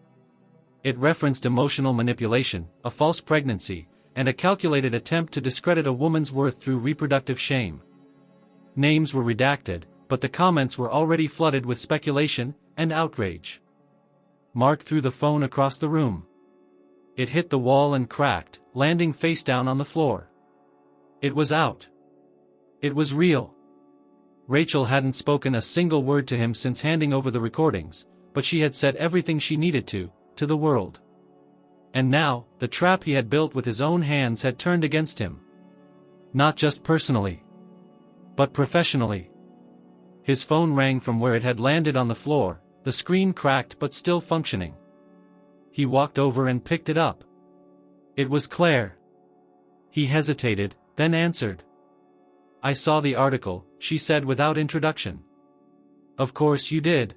It referenced emotional manipulation, a false pregnancy, and a calculated attempt to discredit a woman's worth through reproductive shame. Names were redacted, but the comments were already flooded with speculation and outrage. Mark threw the phone across the room. It hit the wall and cracked, landing face down on the floor. It was out. It was real. Rachel hadn't spoken a single word to him since handing over the recordings, but she had said everything she needed to the world. And now, the trap he had built with his own hands had turned against him. Not just personally, but professionally. His phone rang from where it had landed on the floor, the screen cracked but still functioning. He walked over and picked it up. It was Claire. He hesitated, then answered. "I saw the article," she said without introduction. "Of course you did.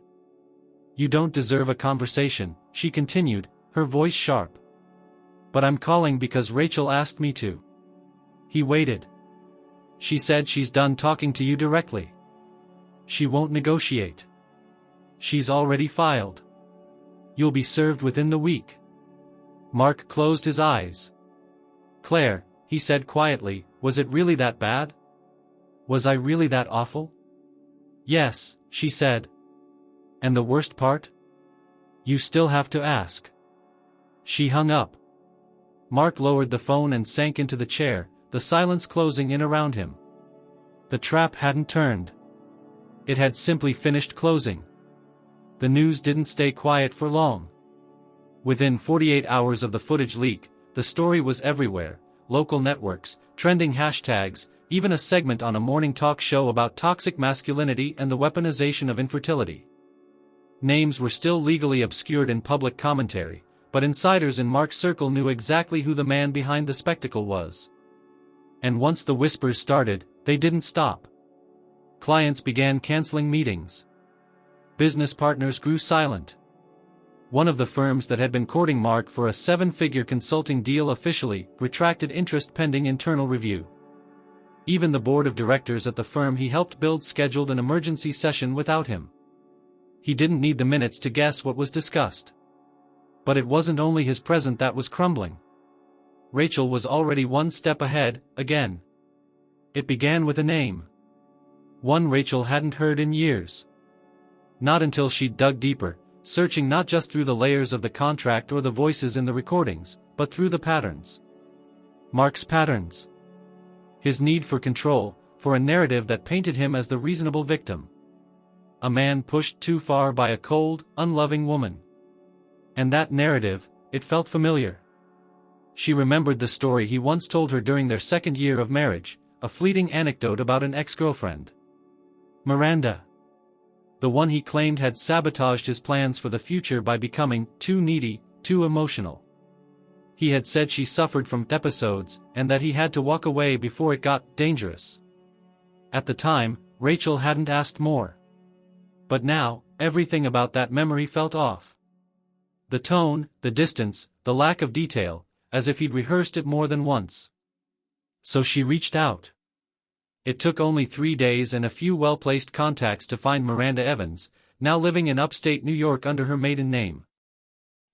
You don't deserve a conversation," she continued, her voice sharp. "But I'm calling because Rachel asked me to." He waited. "She said she's done talking to you directly. She won't negotiate. She's already filed. You'll be served within the week." Mark closed his eyes. "Claire," he said quietly, "was it really that bad? Was I really that awful?" "Yes," she said. "And the worst part? You still have to ask." She hung up. Mark lowered the phone and sank into the chair, the silence closing in around him. The trap hadn't turned. It had simply finished closing. The news didn't stay quiet for long. Within 48 hours of the footage leak, the story was everywhere: local networks, trending hashtags, even a segment on a morning talk show about toxic masculinity and the weaponization of infertility. Names were still legally obscured in public commentary, but insiders in Mark's circle knew exactly who the man behind the spectacle was. And once the whispers started, they didn't stop. Clients began canceling meetings. Business partners grew silent. One of the firms that had been courting Mark for a 7-figure consulting deal officially retracted interest pending internal review. Even the board of directors at the firm he helped build scheduled an emergency session without him. He didn't need the minutes to guess what was discussed. But it wasn't only his present that was crumbling. Rachel was already one step ahead, again. It began with a name. One Rachel hadn't heard in years. Not until she'd dug deeper, searching not just through the layers of the contract or the voices in the recordings, but through the patterns. Mark's patterns. His need for control, for a narrative that painted him as the reasonable victim. A man pushed too far by a cold, unloving woman. And that narrative, it felt familiar. She remembered the story he once told her during their second year of marriage, a fleeting anecdote about an ex-girlfriend. Miranda. The one he claimed had sabotaged his plans for the future by becoming too needy, too emotional. He had said she suffered from episodes, and that he had to walk away before it got dangerous. At the time, Rachel hadn't asked more. But now, everything about that memory felt off. The tone, the distance, the lack of detail, as if he'd rehearsed it more than once. So she reached out. It took only 3 days and a few well-placed contacts to find Miranda Evans, now living in upstate New York under her maiden name.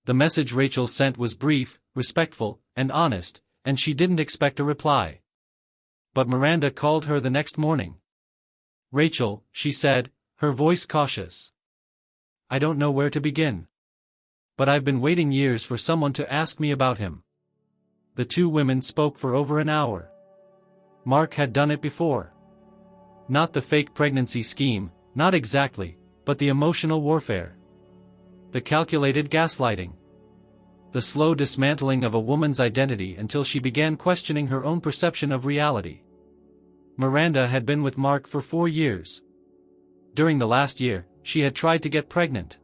The message Rachel sent was brief, respectful, and honest, and she didn't expect a reply. But Miranda called her the next morning. "Rachel," she said, her voice cautious. "I don't know where to begin. But I've been waiting years for someone to ask me about him." The two women spoke for over an hour. Mark had done it before. Not the fake pregnancy scheme, not exactly, but the emotional warfare. The calculated gaslighting. The slow dismantling of a woman's identity until she began questioning her own perception of reality. Miranda had been with Mark for 4 years. During the last year, she had tried to get pregnant.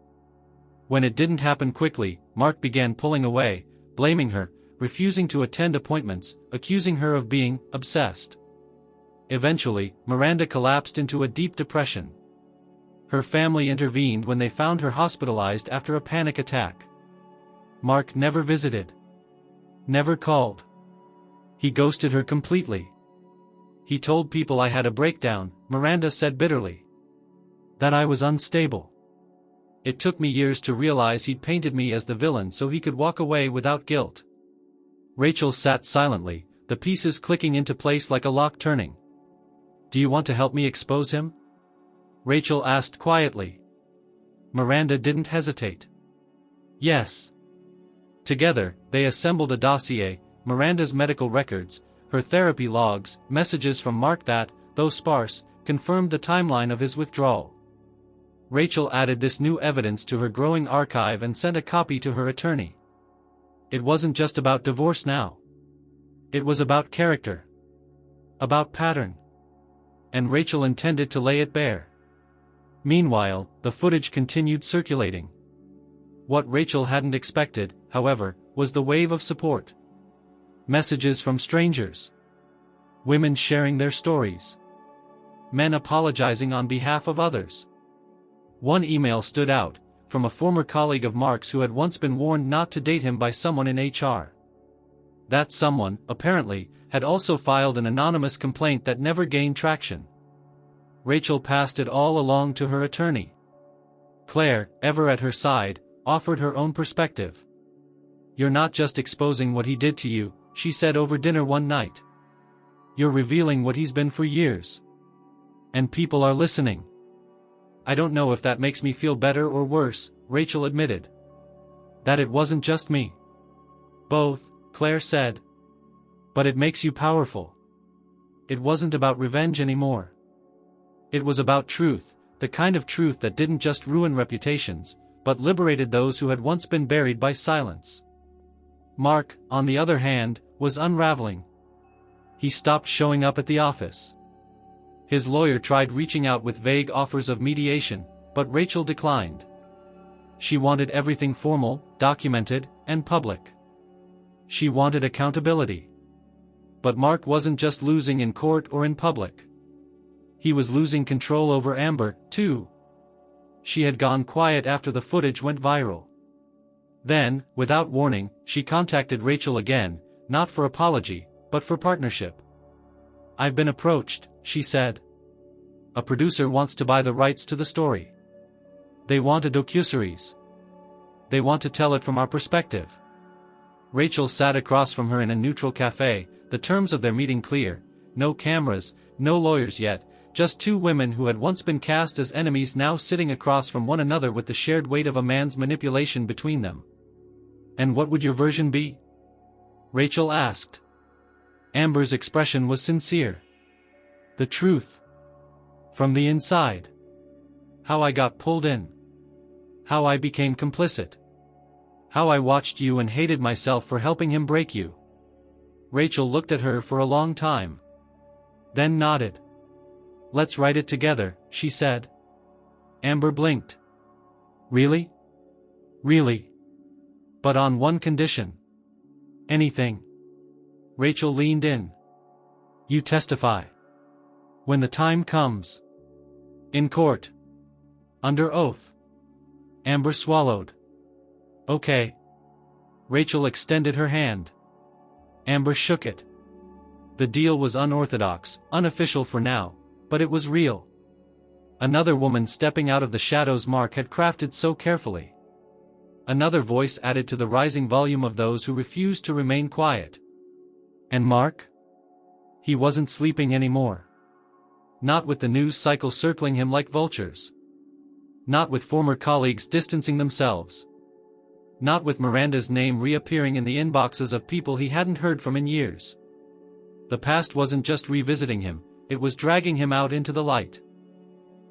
When it didn't happen quickly, Mark began pulling away, blaming her, refusing to attend appointments, accusing her of being obsessed. Eventually, Miranda collapsed into a deep depression. Her family intervened when they found her hospitalized after a panic attack. Mark never visited. Never called. He ghosted her completely. He told people I had a breakdown, Miranda said bitterly. That I was unstable. It took me years to realize he'd painted me as the villain so he could walk away without guilt. Rachel sat silently, the pieces clicking into place like a lock turning. Do you want to help me expose him? Rachel asked quietly. Miranda didn't hesitate. Yes. Together, they assembled a dossier, Miranda's medical records, her therapy logs, messages from Mark that, though sparse, confirmed the timeline of his withdrawal. Rachel added this new evidence to her growing archive and sent a copy to her attorney. It wasn't just about divorce now. It was about character. About pattern. And Rachel intended to lay it bare. Meanwhile, the footage continued circulating. What Rachel hadn't expected, however, was the wave of support. Messages from strangers. Women sharing their stories. Men apologizing on behalf of others. One email stood out, from a former colleague of Mark's who had once been warned not to date him by someone in HR. That someone, apparently, had also filed an anonymous complaint that never gained traction. Rachel passed it all along to her attorney. Claire, ever at her side, offered her own perspective. You're not just exposing what he did to you, she said over dinner one night. You're revealing what he's been for years. And people are listening. I don't know if that makes me feel better or worse, Rachel admitted. That it wasn't just me. Both, Claire said. But it makes you powerful. It wasn't about revenge anymore. It was about truth, the kind of truth that didn't just ruin reputations, but liberated those who had once been buried by silence. Mark, on the other hand, was unraveling. He stopped showing up at the office. His lawyer tried reaching out with vague offers of mediation, but Rachel declined. She wanted everything formal, documented, and public. She wanted accountability. But Mark wasn't just losing in court or in public. He was losing control over Amber, too. She had gone quiet after the footage went viral. Then, without warning, she contacted Rachel again, not for apology, but for partnership. I've been approached, she said. A producer wants to buy the rights to the story. They want a docuseries. They want to tell it from our perspective. Rachel sat across from her in a neutral cafe, the terms of their meeting clear: no cameras, no lawyers yet, just two women who had once been cast as enemies now sitting across from one another with the shared weight of a man's manipulation between them. And what would your version be? Rachel asked. Amber's expression was sincere. The truth. From the inside. How I got pulled in. How I became complicit. How I watched you and hated myself for helping him break you. Rachel looked at her for a long time. Then nodded. Let's write it together, she said. Amber blinked. Really? Really? But on one condition. Anything. Rachel leaned in. You testify. When the time comes. In court. Under oath. Amber swallowed. Okay. Rachel extended her hand. Amber shook it. The deal was unorthodox, unofficial for now, but it was real. Another woman stepping out of the shadows Mark had crafted so carefully. Another voice added to the rising volume of those who refused to remain quiet. And Mark? He wasn't sleeping anymore. Not with the news cycle circling him like vultures. Not with former colleagues distancing themselves. Not with Miranda's name reappearing in the inboxes of people he hadn't heard from in years. The past wasn't just revisiting him, it was dragging him out into the light.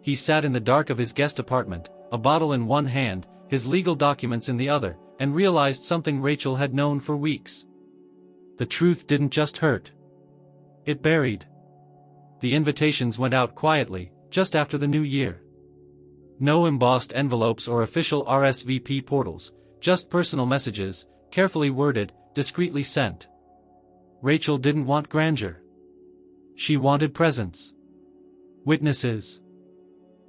He sat in the dark of his guest apartment, a bottle in one hand, his legal documents in the other, and realized something Rachel had known for weeks. The truth didn't just hurt. It buried. The invitations went out quietly, just after the new year. No embossed envelopes or official RSVP portals, just personal messages, carefully worded, discreetly sent. Rachel didn't want grandeur. She wanted presence. Witnesses.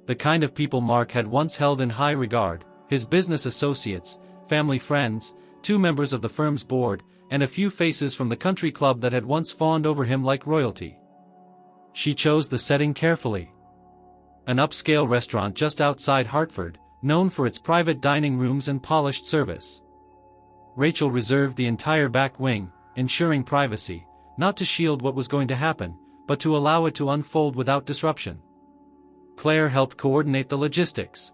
The kind of people Mark had once held in high regard, his business associates, family friends, 2 members of the firm's board, and a few faces from the country club that had once fawned over him like royalty. She chose the setting carefully. An upscale restaurant just outside Hartford, known for its private dining rooms and polished service. Rachel reserved the entire back wing, ensuring privacy, not to shield what was going to happen, but to allow it to unfold without disruption. Claire helped coordinate the logistics.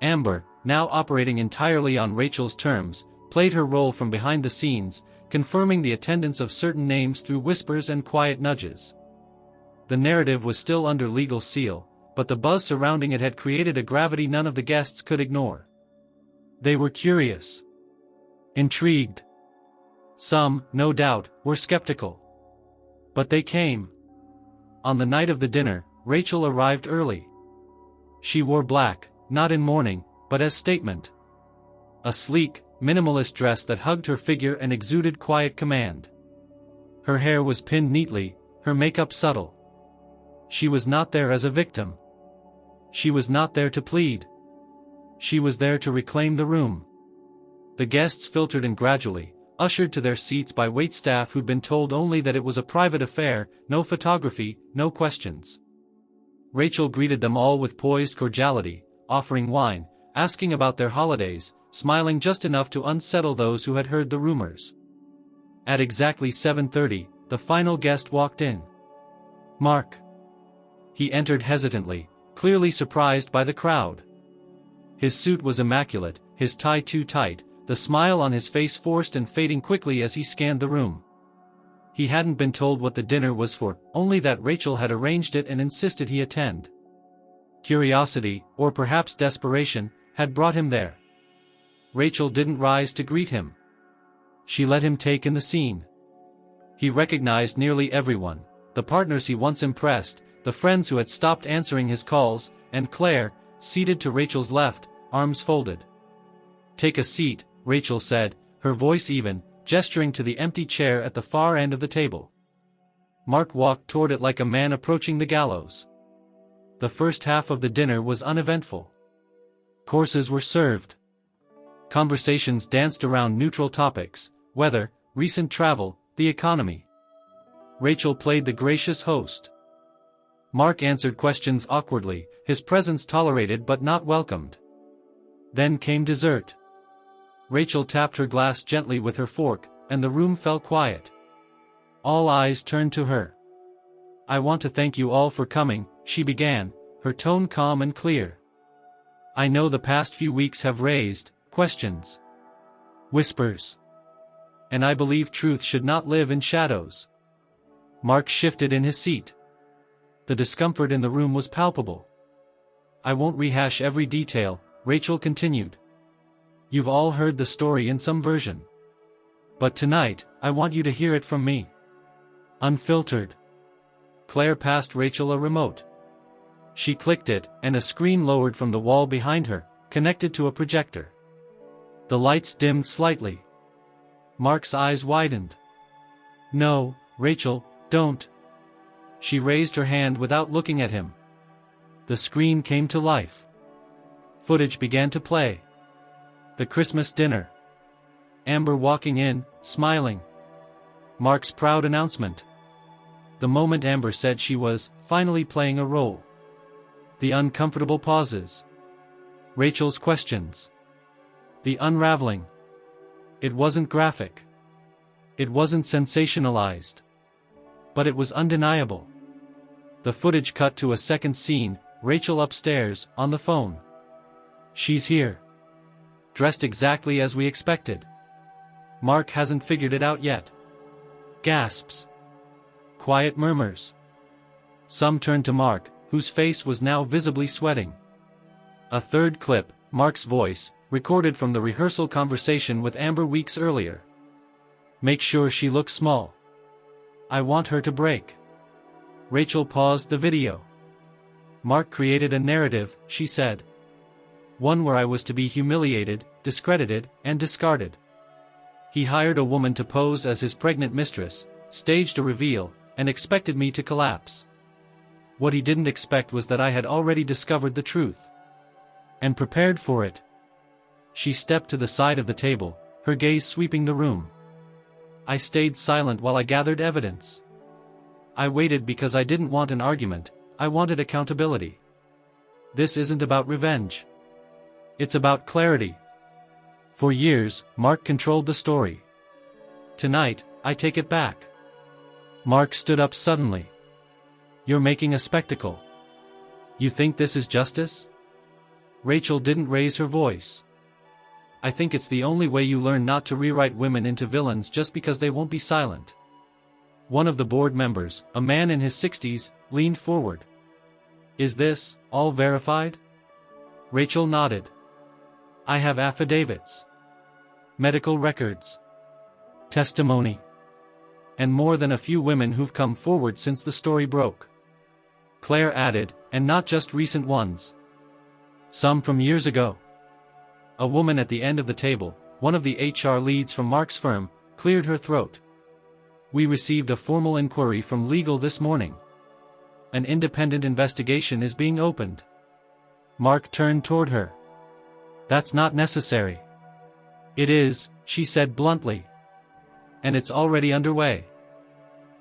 Amber, now operating entirely on Rachel's terms, played her role from behind the scenes, confirming the attendance of certain names through whispers and quiet nudges. The narrative was still under legal seal, but the buzz surrounding it had created a gravity none of the guests could ignore. They were curious, intrigued. Some, no doubt, were skeptical. But they came. On the night of the dinner, Rachel arrived early. She wore black, not in mourning, but as statement. A sleek, minimalist dress that hugged her figure and exuded quiet command. Her hair was pinned neatly, her makeup subtle. She was not there as a victim. She was not there to plead. She was there to reclaim the room. The guests filtered in gradually, ushered to their seats by waitstaff who'd been told only that it was a private affair, no photography, no questions. Rachel greeted them all with poised cordiality, offering wine, asking about their holidays, smiling just enough to unsettle those who had heard the rumors. At exactly 7:30, the final guest walked in. Mark. He entered hesitantly, clearly surprised by the crowd. His suit was immaculate, his tie too tight, the smile on his face forced and fading quickly as he scanned the room. He hadn't been told what the dinner was for, only that Rachel had arranged it and insisted he attend. Curiosity, or perhaps desperation, had brought him there. Rachel didn't rise to greet him. She let him take in the scene. He recognized nearly everyone, the partners he once impressed, the friends who had stopped answering his calls, and Claire, seated to Rachel's left, arms folded. "Take a seat," Rachel said, her voice even, gesturing to the empty chair at the far end of the table. Mark walked toward it like a man approaching the gallows. The first half of the dinner was uneventful. Courses were served. Conversations danced around neutral topics: weather, recent travel, the economy. Rachel played the gracious host. Mark answered questions awkwardly, his presence tolerated but not welcomed. Then came dessert. Rachel tapped her glass gently with her fork, and the room fell quiet. All eyes turned to her. "I want to thank you all for coming," she began, her tone calm and clear. "I know the past few weeks have raised questions, whispers, and I believe truth should not live in shadows." Mark shifted in his seat. The discomfort in the room was palpable. "I won't rehash every detail," Rachel continued. "You've all heard the story in some version. But tonight, I want you to hear it from me. Unfiltered." Claire passed Rachel a remote. She clicked it, and a screen lowered from the wall behind her, connected to a projector. The lights dimmed slightly. Mark's eyes widened. "No, Rachel, don't." She raised her hand without looking at him. The screen came to life. Footage began to play. The Christmas dinner. Amber walking in, smiling. Mark's proud announcement. The moment Amber said she was finally playing a role. The uncomfortable pauses. Rachel's questions. The unraveling. It wasn't graphic. It wasn't sensationalized. But it was undeniable. The footage cut to a second scene, Rachel upstairs, on the phone. "She's here. Dressed exactly as we expected. Mark hasn't figured it out yet." Gasps. Quiet murmurs. Some turned to Mark, whose face was now visibly sweating. A third clip, Mark's voice, recorded from the rehearsal conversation with Amber weeks earlier. "Make sure she looks small. I want her to break." Rachel paused the video. "Mark created a narrative," she said. "One where I was to be humiliated, discredited, and discarded. He hired a woman to pose as his pregnant mistress, staged a reveal, and expected me to collapse. What he didn't expect was that I had already discovered the truth. And prepared for it." She stepped to the side of the table, her gaze sweeping the room. "I stayed silent while I gathered evidence. I waited because I didn't want an argument, I wanted accountability. This isn't about revenge. It's about clarity. For years, Mark controlled the story. Tonight, I take it back. Mark stood up suddenly. You're making a spectacle. You think this is justice? Rachel didn't raise her voice. I think it's the only way you learn not to rewrite women into villains just because they won't be silent. One of the board members, a man in his 60s, leaned forward. Is this all verified? Rachel nodded. I have affidavits, medical records, testimony, and more than a few women who've come forward since the story broke. Claire added, and not just recent ones. Some from years ago. A woman at the end of the table, one of the HR leads from Mark's firm, cleared her throat. We received a formal inquiry from legal this morning. An independent investigation is being opened. Mark turned toward her. That's not necessary. It is, she said bluntly. And it's already underway.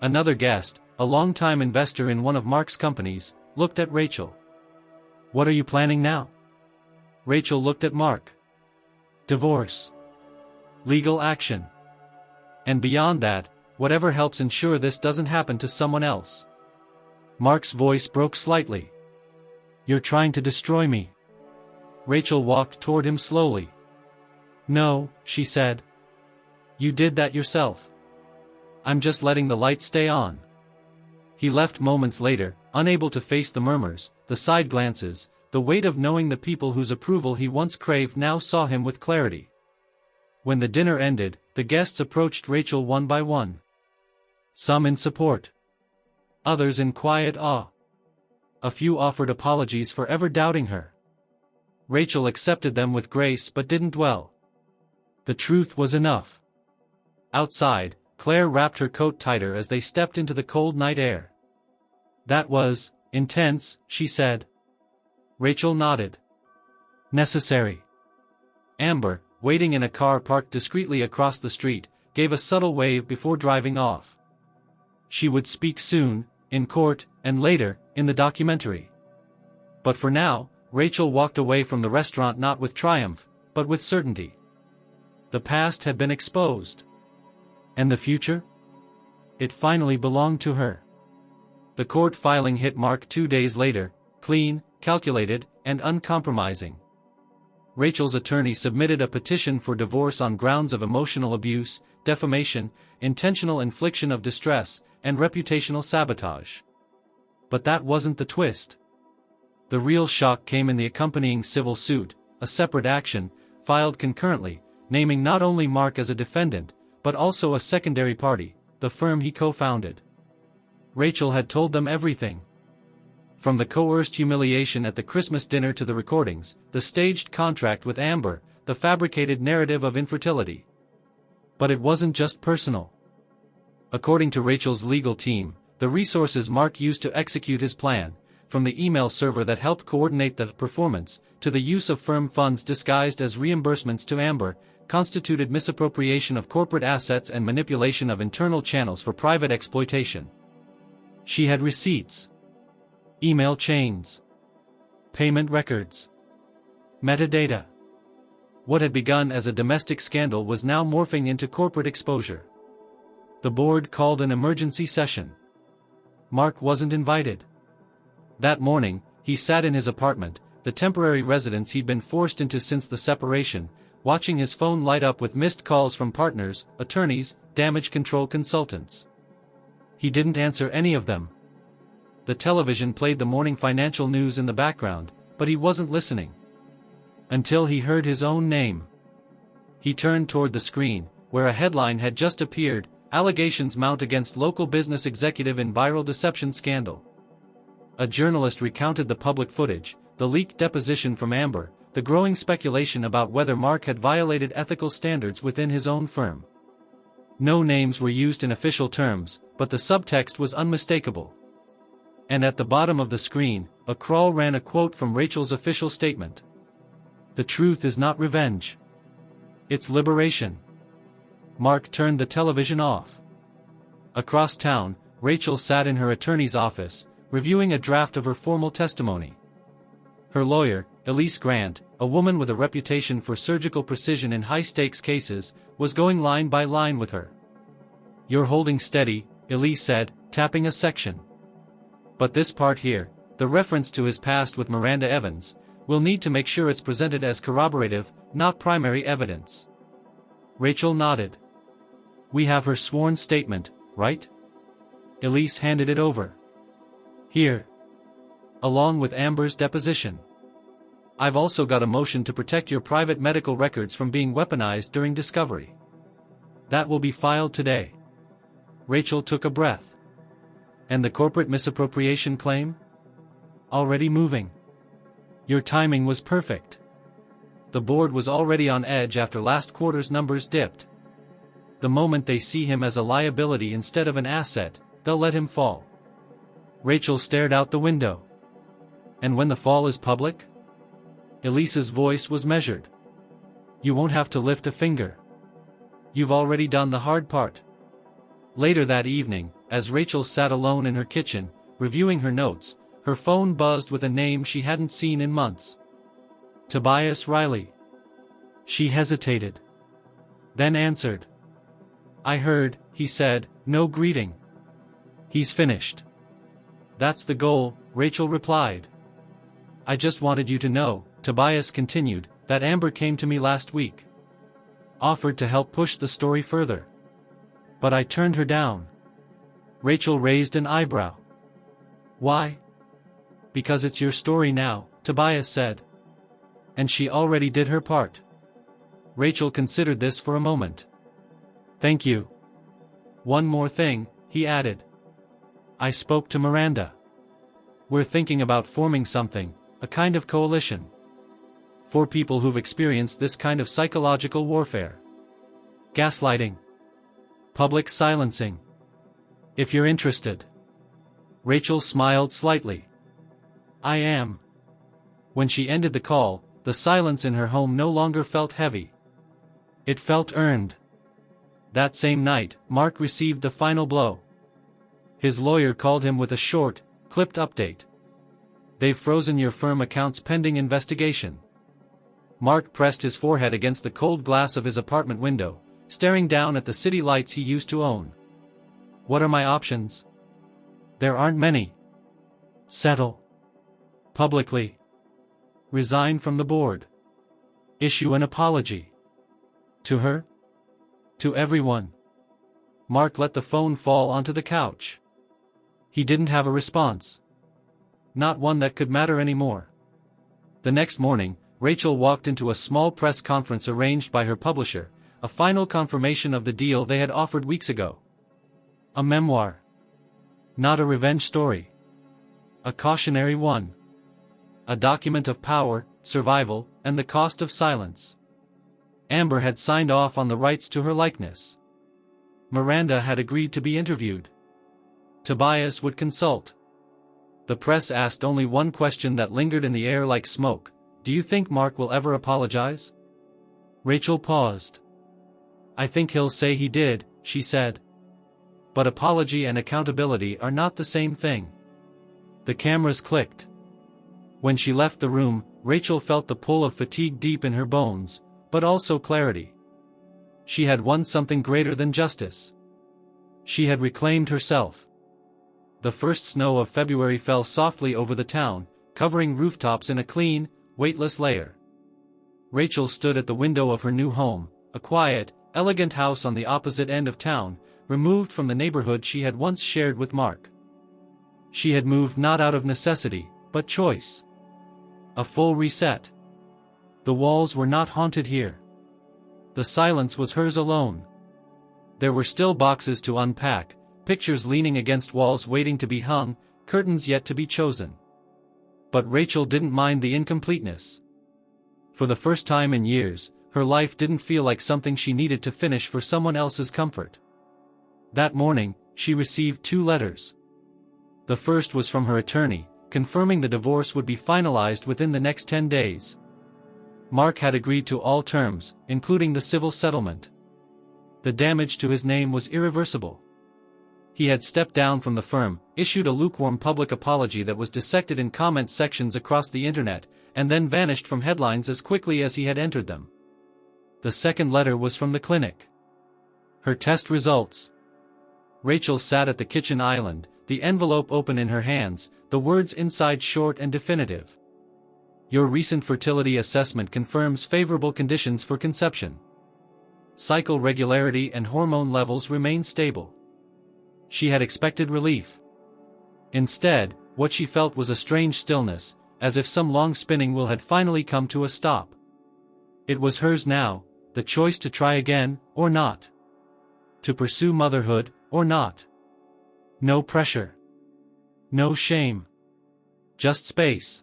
Another guest, a longtime investor in one of Mark's companies, looked at Rachel. What are you planning now? Rachel looked at Mark. Divorce. Legal action. And beyond that, whatever helps ensure this doesn't happen to someone else. Mark's voice broke slightly. You're trying to destroy me. Rachel walked toward him slowly. No, she said. You did that yourself. I'm just letting the light stay on. He left moments later, unable to face the murmurs, the side glances, the weight of knowing the people whose approval he once craved now saw him with clarity. When the dinner ended, the guests approached Rachel one by one. Some in support. Others in quiet awe. A few offered apologies for ever doubting her. Rachel accepted them with grace but didn't dwell. The truth was enough. Outside, Claire wrapped her coat tighter as they stepped into the cold night air. That was intense, she said. Rachel nodded. Necessary. Amber, waiting in a car parked discreetly across the street, gave a subtle wave before driving off. She would speak soon, in court, and later, in the documentary. But for now, Rachel walked away from the restaurant not with triumph, but with certainty. The past had been exposed. And the future? It finally belonged to her. The court filing hit Mark 2 days later, clean, calculated, and uncompromising. Rachel's attorney submitted a petition for divorce on grounds of emotional abuse, defamation, intentional infliction of distress, and reputational sabotage. But that wasn't the twist. The real shock came in the accompanying civil suit, a separate action, filed concurrently, naming not only Mark as a defendant, but also a secondary party, the firm he co-founded. Rachel had told them everything. From the coerced humiliation at the Christmas dinner to the recordings, the staged contract with Amber, the fabricated narrative of infertility. But it wasn't just personal. According to Rachel's legal team, the resources Mark used to execute his plan, from the email server that helped coordinate the performance, to the use of firm funds disguised as reimbursements to Amber, constituted misappropriation of corporate assets and manipulation of internal channels for private exploitation. She had receipts, email chains, payment records, metadata. What had begun as a domestic scandal was now morphing into corporate exposure. The board called an emergency session. Mark wasn't invited. That morning, he sat in his apartment, the temporary residence he'd been forced into since the separation, watching his phone light up with missed calls from partners, attorneys, damage control consultants. He didn't answer any of them. The television played the morning financial news in the background, but he wasn't listening. Until he heard his own name. He turned toward the screen, where a headline had just appeared, "Allegations mount against local business executive in viral deception scandal." A journalist recounted the public footage, the leaked deposition from Amber, the growing speculation about whether Mark had violated ethical standards within his own firm. No names were used in official terms, but the subtext was unmistakable. And at the bottom of the screen, a crawl ran a quote from Rachel's official statement. "The truth is not revenge. It's liberation." Mark turned the television off. Across town, Rachel sat in her attorney's office, reviewing a draft of her formal testimony. Her lawyer, Elise Grant, a woman with a reputation for surgical precision in high-stakes cases, was going line by line with her. "You're holding steady," Elise said, tapping a section. "But this part here, the reference to his past with Miranda Evans, we'll need to make sure it's presented as corroborative, not primary evidence." Rachel nodded. "We have her sworn statement, right?" Elise handed it over. "Here. Along with Amber's deposition. I've also got a motion to protect your private medical records from being weaponized during discovery. That will be filed today." Rachel took a breath. "And the corporate misappropriation claim? Already moving." "Your timing was perfect. The board was already on edge after last quarter's numbers dipped. The moment they see him as a liability instead of an asset, they'll let him fall." Rachel stared out the window. "And when the fall is public?" Elise's voice was measured. "You won't have to lift a finger. You've already done the hard part." Later that evening, as Rachel sat alone in her kitchen, reviewing her notes, her phone buzzed with a name she hadn't seen in months. Tobias Riley. She hesitated. Then answered. "I heard," he said, no greeting. "He's finished." "That's the goal," Rachel replied. "I just wanted you to know," Tobias continued, "that Amber came to me last week. Offered to help push the story further. But I turned her down." Rachel raised an eyebrow. "Why?" "Because it's your story now," Tobias said. "And she already did her part." Rachel considered this for a moment. "Thank you. One more thing," he added. "I spoke to Miranda. We're thinking about forming something, a kind of coalition. For people who've experienced this kind of psychological warfare. Gaslighting. Public silencing. If you're interested." Rachel smiled slightly. "I am." When she ended the call, the silence in her home no longer felt heavy. It felt earned. That same night, Mark received the final blow. His lawyer called him with a short, clipped update. "They've frozen your firm accounts pending investigation." Mark pressed his forehead against the cold glass of his apartment window, staring down at the city lights he used to own. "What are my options?" "There aren't many." "Settle. Publicly. Resign from the board. Issue an apology." "To her?" "To everyone." Mark let the phone fall onto the couch. He didn't have a response. Not one that could matter anymore. The next morning, Rachel walked into a small press conference arranged by her publisher, a final confirmation of the deal they had offered weeks ago. A memoir. Not a revenge story. A cautionary one. A document of power, survival, and the cost of silence. Amber had signed off on the rights to her likeness. Miranda had agreed to be interviewed. Tobias would consult. The press asked only one question that lingered in the air like smoke: "Do you think Mark will ever apologize?" Rachel paused. "I think he'll say he did," she said. "But apology and accountability are not the same thing." The cameras clicked. When she left the room, Rachel felt the pull of fatigue deep in her bones, but also clarity. She had won something greater than justice. She had reclaimed herself. The first snow of February fell softly over the town, covering rooftops in a clean, weightless layer. Rachel stood at the window of her new home, a quiet, elegant house on the opposite end of town, removed from the neighborhood she had once shared with Mark. She had moved not out of necessity, but choice. A full reset. The walls were not haunted here. The silence was hers alone. There were still boxes to unpack, pictures leaning against walls waiting to be hung, curtains yet to be chosen. But Rachel didn't mind the incompleteness. For the first time in years, her life didn't feel like something she needed to finish for someone else's comfort. That morning, she received 2 letters. The first was from her attorney, confirming the divorce would be finalized within the next 10 days. Mark had agreed to all terms, including the civil settlement. The damage to his name was irreversible. He had stepped down from the firm, issued a lukewarm public apology that was dissected in comment sections across the internet, and then vanished from headlines as quickly as he had entered them. The second letter was from the clinic. Her test results. Rachel sat at the kitchen island, the envelope open in her hands, the words inside short and definitive. Your recent fertility assessment confirms favorable conditions for conception. Cycle regularity and hormone levels remain stable. She had expected relief. Instead, what she felt was a strange stillness, as if some long spinning wheel had finally come to a stop. It was hers now, the choice to try again, or not. To pursue motherhood, or not. No pressure. No shame. Just space.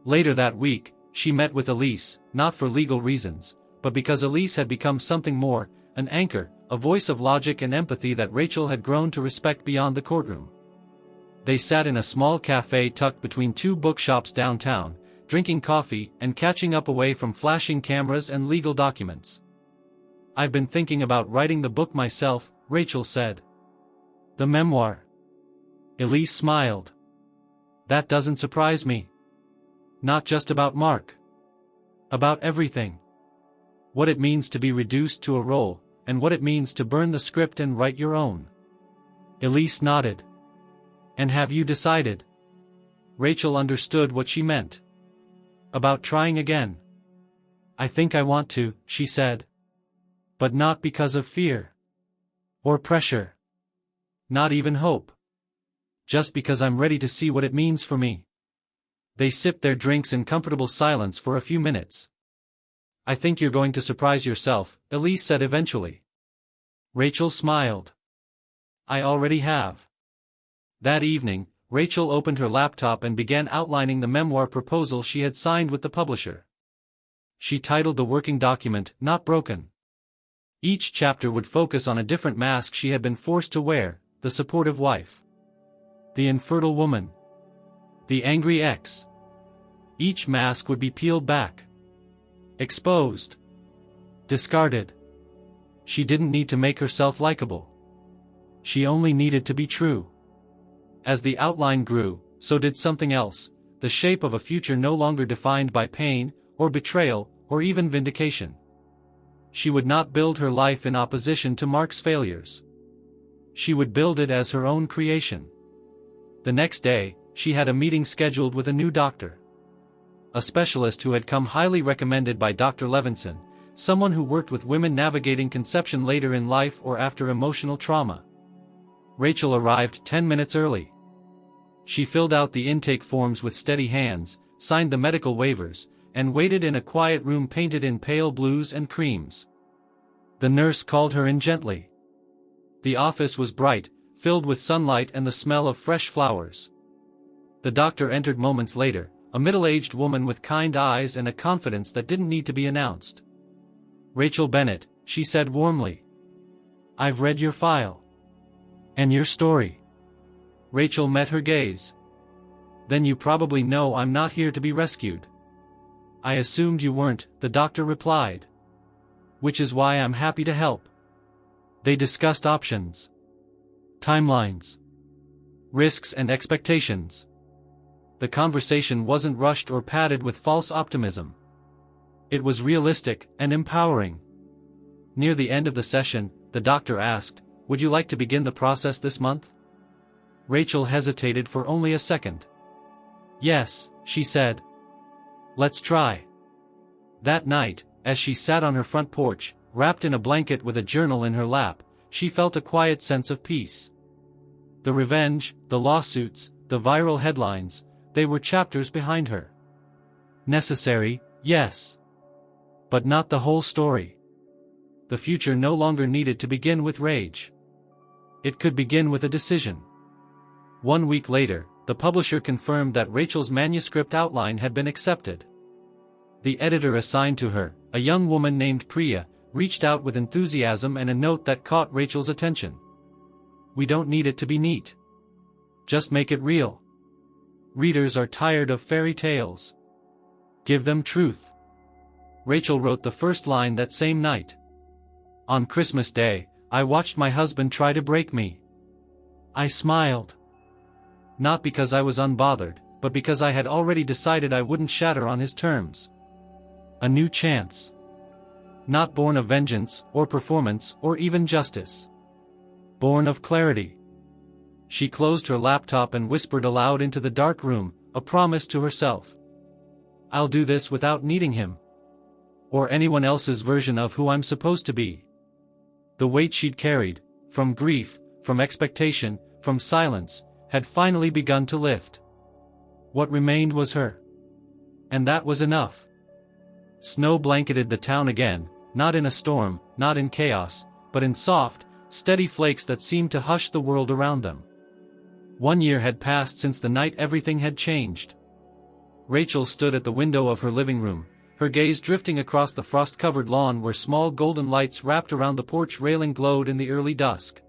Later that week, she met with Elise, not for legal reasons, but because Elise had become something more, an anchor, a voice of logic and empathy that Rachel had grown to respect beyond the courtroom. They sat in a small cafe tucked between two bookshops downtown, drinking coffee and catching up away from flashing cameras and legal documents. I've been thinking about writing the book myself, Rachel said. The memoir. Elise smiled. That doesn't surprise me. Not just about Mark. About everything. What it means to be reduced to a role, and what it means to burn the script and write your own. Elise nodded. And have you decided? Rachel understood what she meant. About trying again. I think I want to, she said. But not because of fear. Or pressure. Not even hope. Just because I'm ready to see what it means for me. They sipped their drinks in comfortable silence for a few minutes. I think you're going to surprise yourself, Elise said eventually. Rachel smiled. I already have. That evening, Rachel opened her laptop and began outlining the memoir proposal she had signed with the publisher. She titled the working document, Not Broken. Each chapter would focus on a different mask she had been forced to wear, the supportive wife. The infertile woman. The angry ex. Each mask would be peeled back. Exposed. Discarded. She didn't need to make herself likable. She only needed to be true. As the outline grew, so did something else, the shape of a future no longer defined by pain, or betrayal, or even vindication. She would not build her life in opposition to Mark's failures. She would build it as her own creation. The next day, she had a meeting scheduled with a new doctor. A specialist who had come highly recommended by Dr. Levinson, someone who worked with women navigating conception later in life or after emotional trauma. Rachel arrived 10 minutes early. She filled out the intake forms with steady hands, signed the medical waivers, and waited in a quiet room painted in pale blues and creams. The nurse called her in gently. The office was bright, filled with sunlight and the smell of fresh flowers. The doctor entered moments later, a middle-aged woman with kind eyes and a confidence that didn't need to be announced. Rachel Bennett, she said warmly. I've read your file. And your story. Rachel met her gaze. Then you probably know I'm not here to be rescued. I assumed you weren't, the doctor replied. Which is why I'm happy to help. They discussed options. Timelines. Risks and expectations. The conversation wasn't rushed or padded with false optimism. It was realistic and empowering. Near the end of the session, the doctor asked, would you like to begin the process this month? Rachel hesitated for only a second. Yes, she said. Let's try. That night, as she sat on her front porch, wrapped in a blanket with a journal in her lap, she felt a quiet sense of peace. The revenge, the lawsuits, the viral headlines, they were chapters behind her. Necessary, yes. But not the whole story. The future no longer needed to begin with rage. It could begin with a decision. 1 week later, the publisher confirmed that Rachel's manuscript outline had been accepted. The editor assigned to her, a young woman named Priya, reached out with enthusiasm and a note that caught Rachel's attention. We don't need it to be neat. Just make it real. Readers are tired of fairy tales. Give them truth. Rachel wrote the first line that same night. On Christmas Day, I watched my husband try to break me. I smiled. Not because I was unbothered, but because I had already decided I wouldn't shatter on his terms. A new chance. Not born of vengeance, or performance, or even justice. Born of clarity. She closed her laptop and whispered aloud into the dark room, a promise to herself. I'll do this without needing him. Or anyone else's version of who I'm supposed to be. The weight she'd carried, from grief, from expectation, from silence, had finally begun to lift. What remained was her. And that was enough. Snow blanketed the town again, not in a storm, not in chaos, but in soft, steady flakes that seemed to hush the world around them. 1 year had passed since the night everything had changed. Rachel stood at the window of her living room, her gaze drifting across the frost-covered lawn where small golden lights wrapped around the porch railing glowed in the early dusk.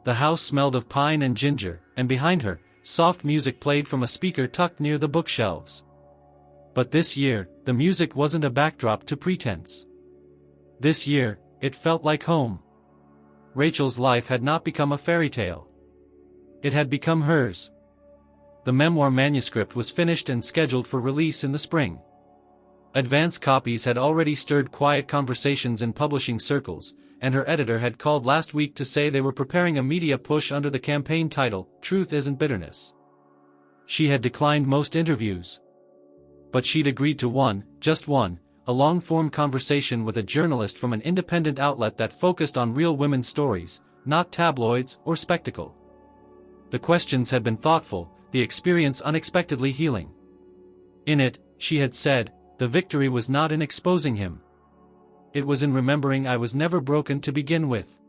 The house smelled of pine and ginger, and behind her, soft music played from a speaker tucked near the bookshelves. But this year, the music wasn't a backdrop to pretense. This year, it felt like home. Rachel's life had not become a fairy tale. It had become hers. The memoir manuscript was finished and scheduled for release in the spring. Advance copies had already stirred quiet conversations in publishing circles, and her editor had called last week to say they were preparing a media push under the campaign title, Truth Isn't Bitterness. She had declined most interviews. But she'd agreed to one, just one, a long-form conversation with a journalist from an independent outlet that focused on real women's stories, not tabloids or spectacle. The questions had been thoughtful, the experience unexpectedly healing. In it, she had said, the victory was not in exposing him. It was in remembering I was never broken to begin with.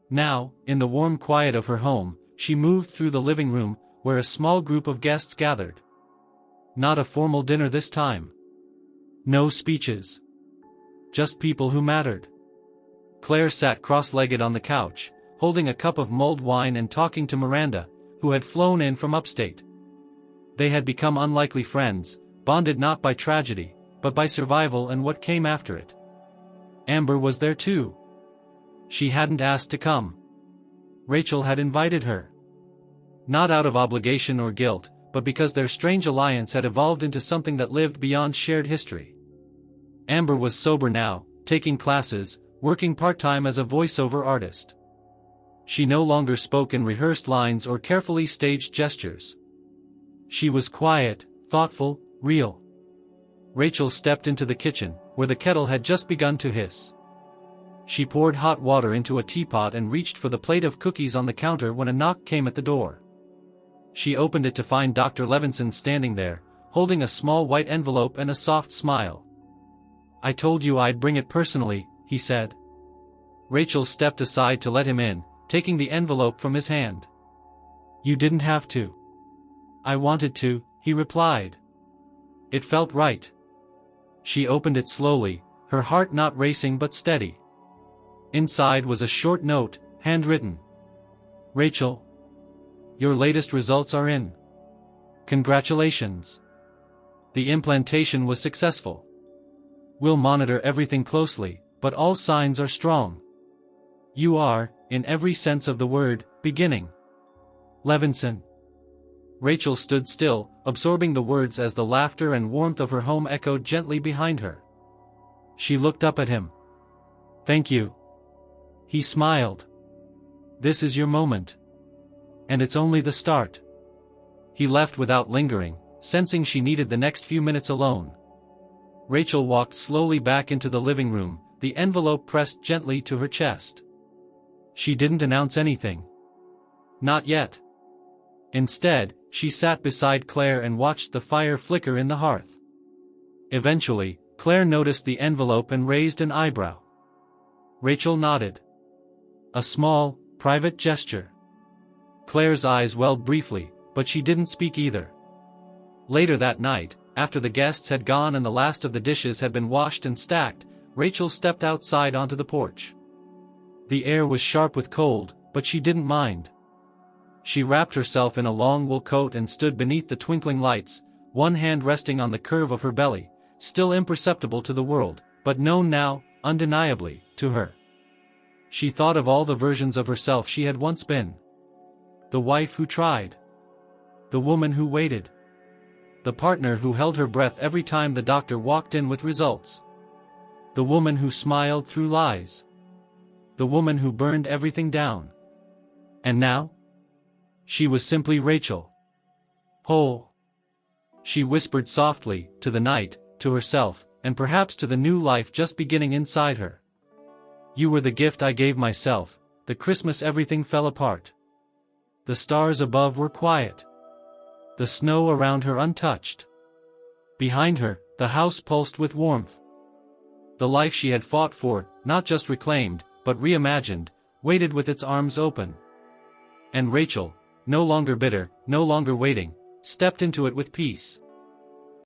Now, in the warm quiet of her home, she moved through the living room, where a small group of guests gathered. Not a formal dinner this time. No speeches. Just people who mattered. Claire sat cross-legged on the couch, holding a cup of mulled wine and talking to Miranda, who had flown in from upstate. They had become unlikely friends, bonded not by tragedy, but by survival and what came after it. Amber was there too. She hadn't asked to come. Rachel had invited her. Not out of obligation or guilt, but because their strange alliance had evolved into something that lived beyond shared history. Amber was sober now, taking classes, working part-time as a voiceover artist. She no longer spoke in rehearsed lines or carefully staged gestures. She was quiet, thoughtful, real. Rachel stepped into the kitchen, where the kettle had just begun to hiss. She poured hot water into a teapot and reached for the plate of cookies on the counter when a knock came at the door. She opened it to find Dr. Levinson standing there, holding a small white envelope and a soft smile. "I told you I'd bring it personally," he said. Rachel stepped aside to let him in, taking the envelope from his hand. "You didn't have to." "I wanted to," he replied. It felt right. She opened it slowly, her heart not racing but steady. Inside was a short note, handwritten. "Rachel, your latest results are in. Congratulations. The implantation was successful. We'll monitor everything closely, but all signs are strong. You are, in every sense of the word, beginning. Levinson." Rachel stood still, absorbing the words as the laughter and warmth of her home echoed gently behind her. She looked up at him. "Thank you." He smiled. "This is your moment. And it's only the start." He left without lingering, sensing she needed the next few minutes alone. Rachel walked slowly back into the living room, the envelope pressed gently to her chest. She didn't announce anything. Not yet. Instead, she sat beside Claire and watched the fire flicker in the hearth. Eventually, Claire noticed the envelope and raised an eyebrow. Rachel nodded. A small, private gesture. Claire's eyes welled briefly, but she didn't speak either. Later that night, after the guests had gone and the last of the dishes had been washed and stacked, Rachel stepped outside onto the porch. The air was sharp with cold, but she didn't mind. She wrapped herself in a long wool coat and stood beneath the twinkling lights, one hand resting on the curve of her belly, still imperceptible to the world, but known now, undeniably, to her. She thought of all the versions of herself she had once been. The wife who tried. The woman who waited. The partner who held her breath every time the doctor walked in with results. The woman who smiled through lies. The woman who burned everything down. And now? She was simply Rachel. Whole. She whispered softly, to the night, to herself, and perhaps to the new life just beginning inside her. You were the gift I gave myself, the Christmas everything fell apart. The stars above were quiet. The snow around her untouched. Behind her, the house pulsed with warmth. The life she had fought for, not just reclaimed, but reimagined, waited with its arms open. And Rachel, no longer bitter, no longer waiting, stepped into it with peace.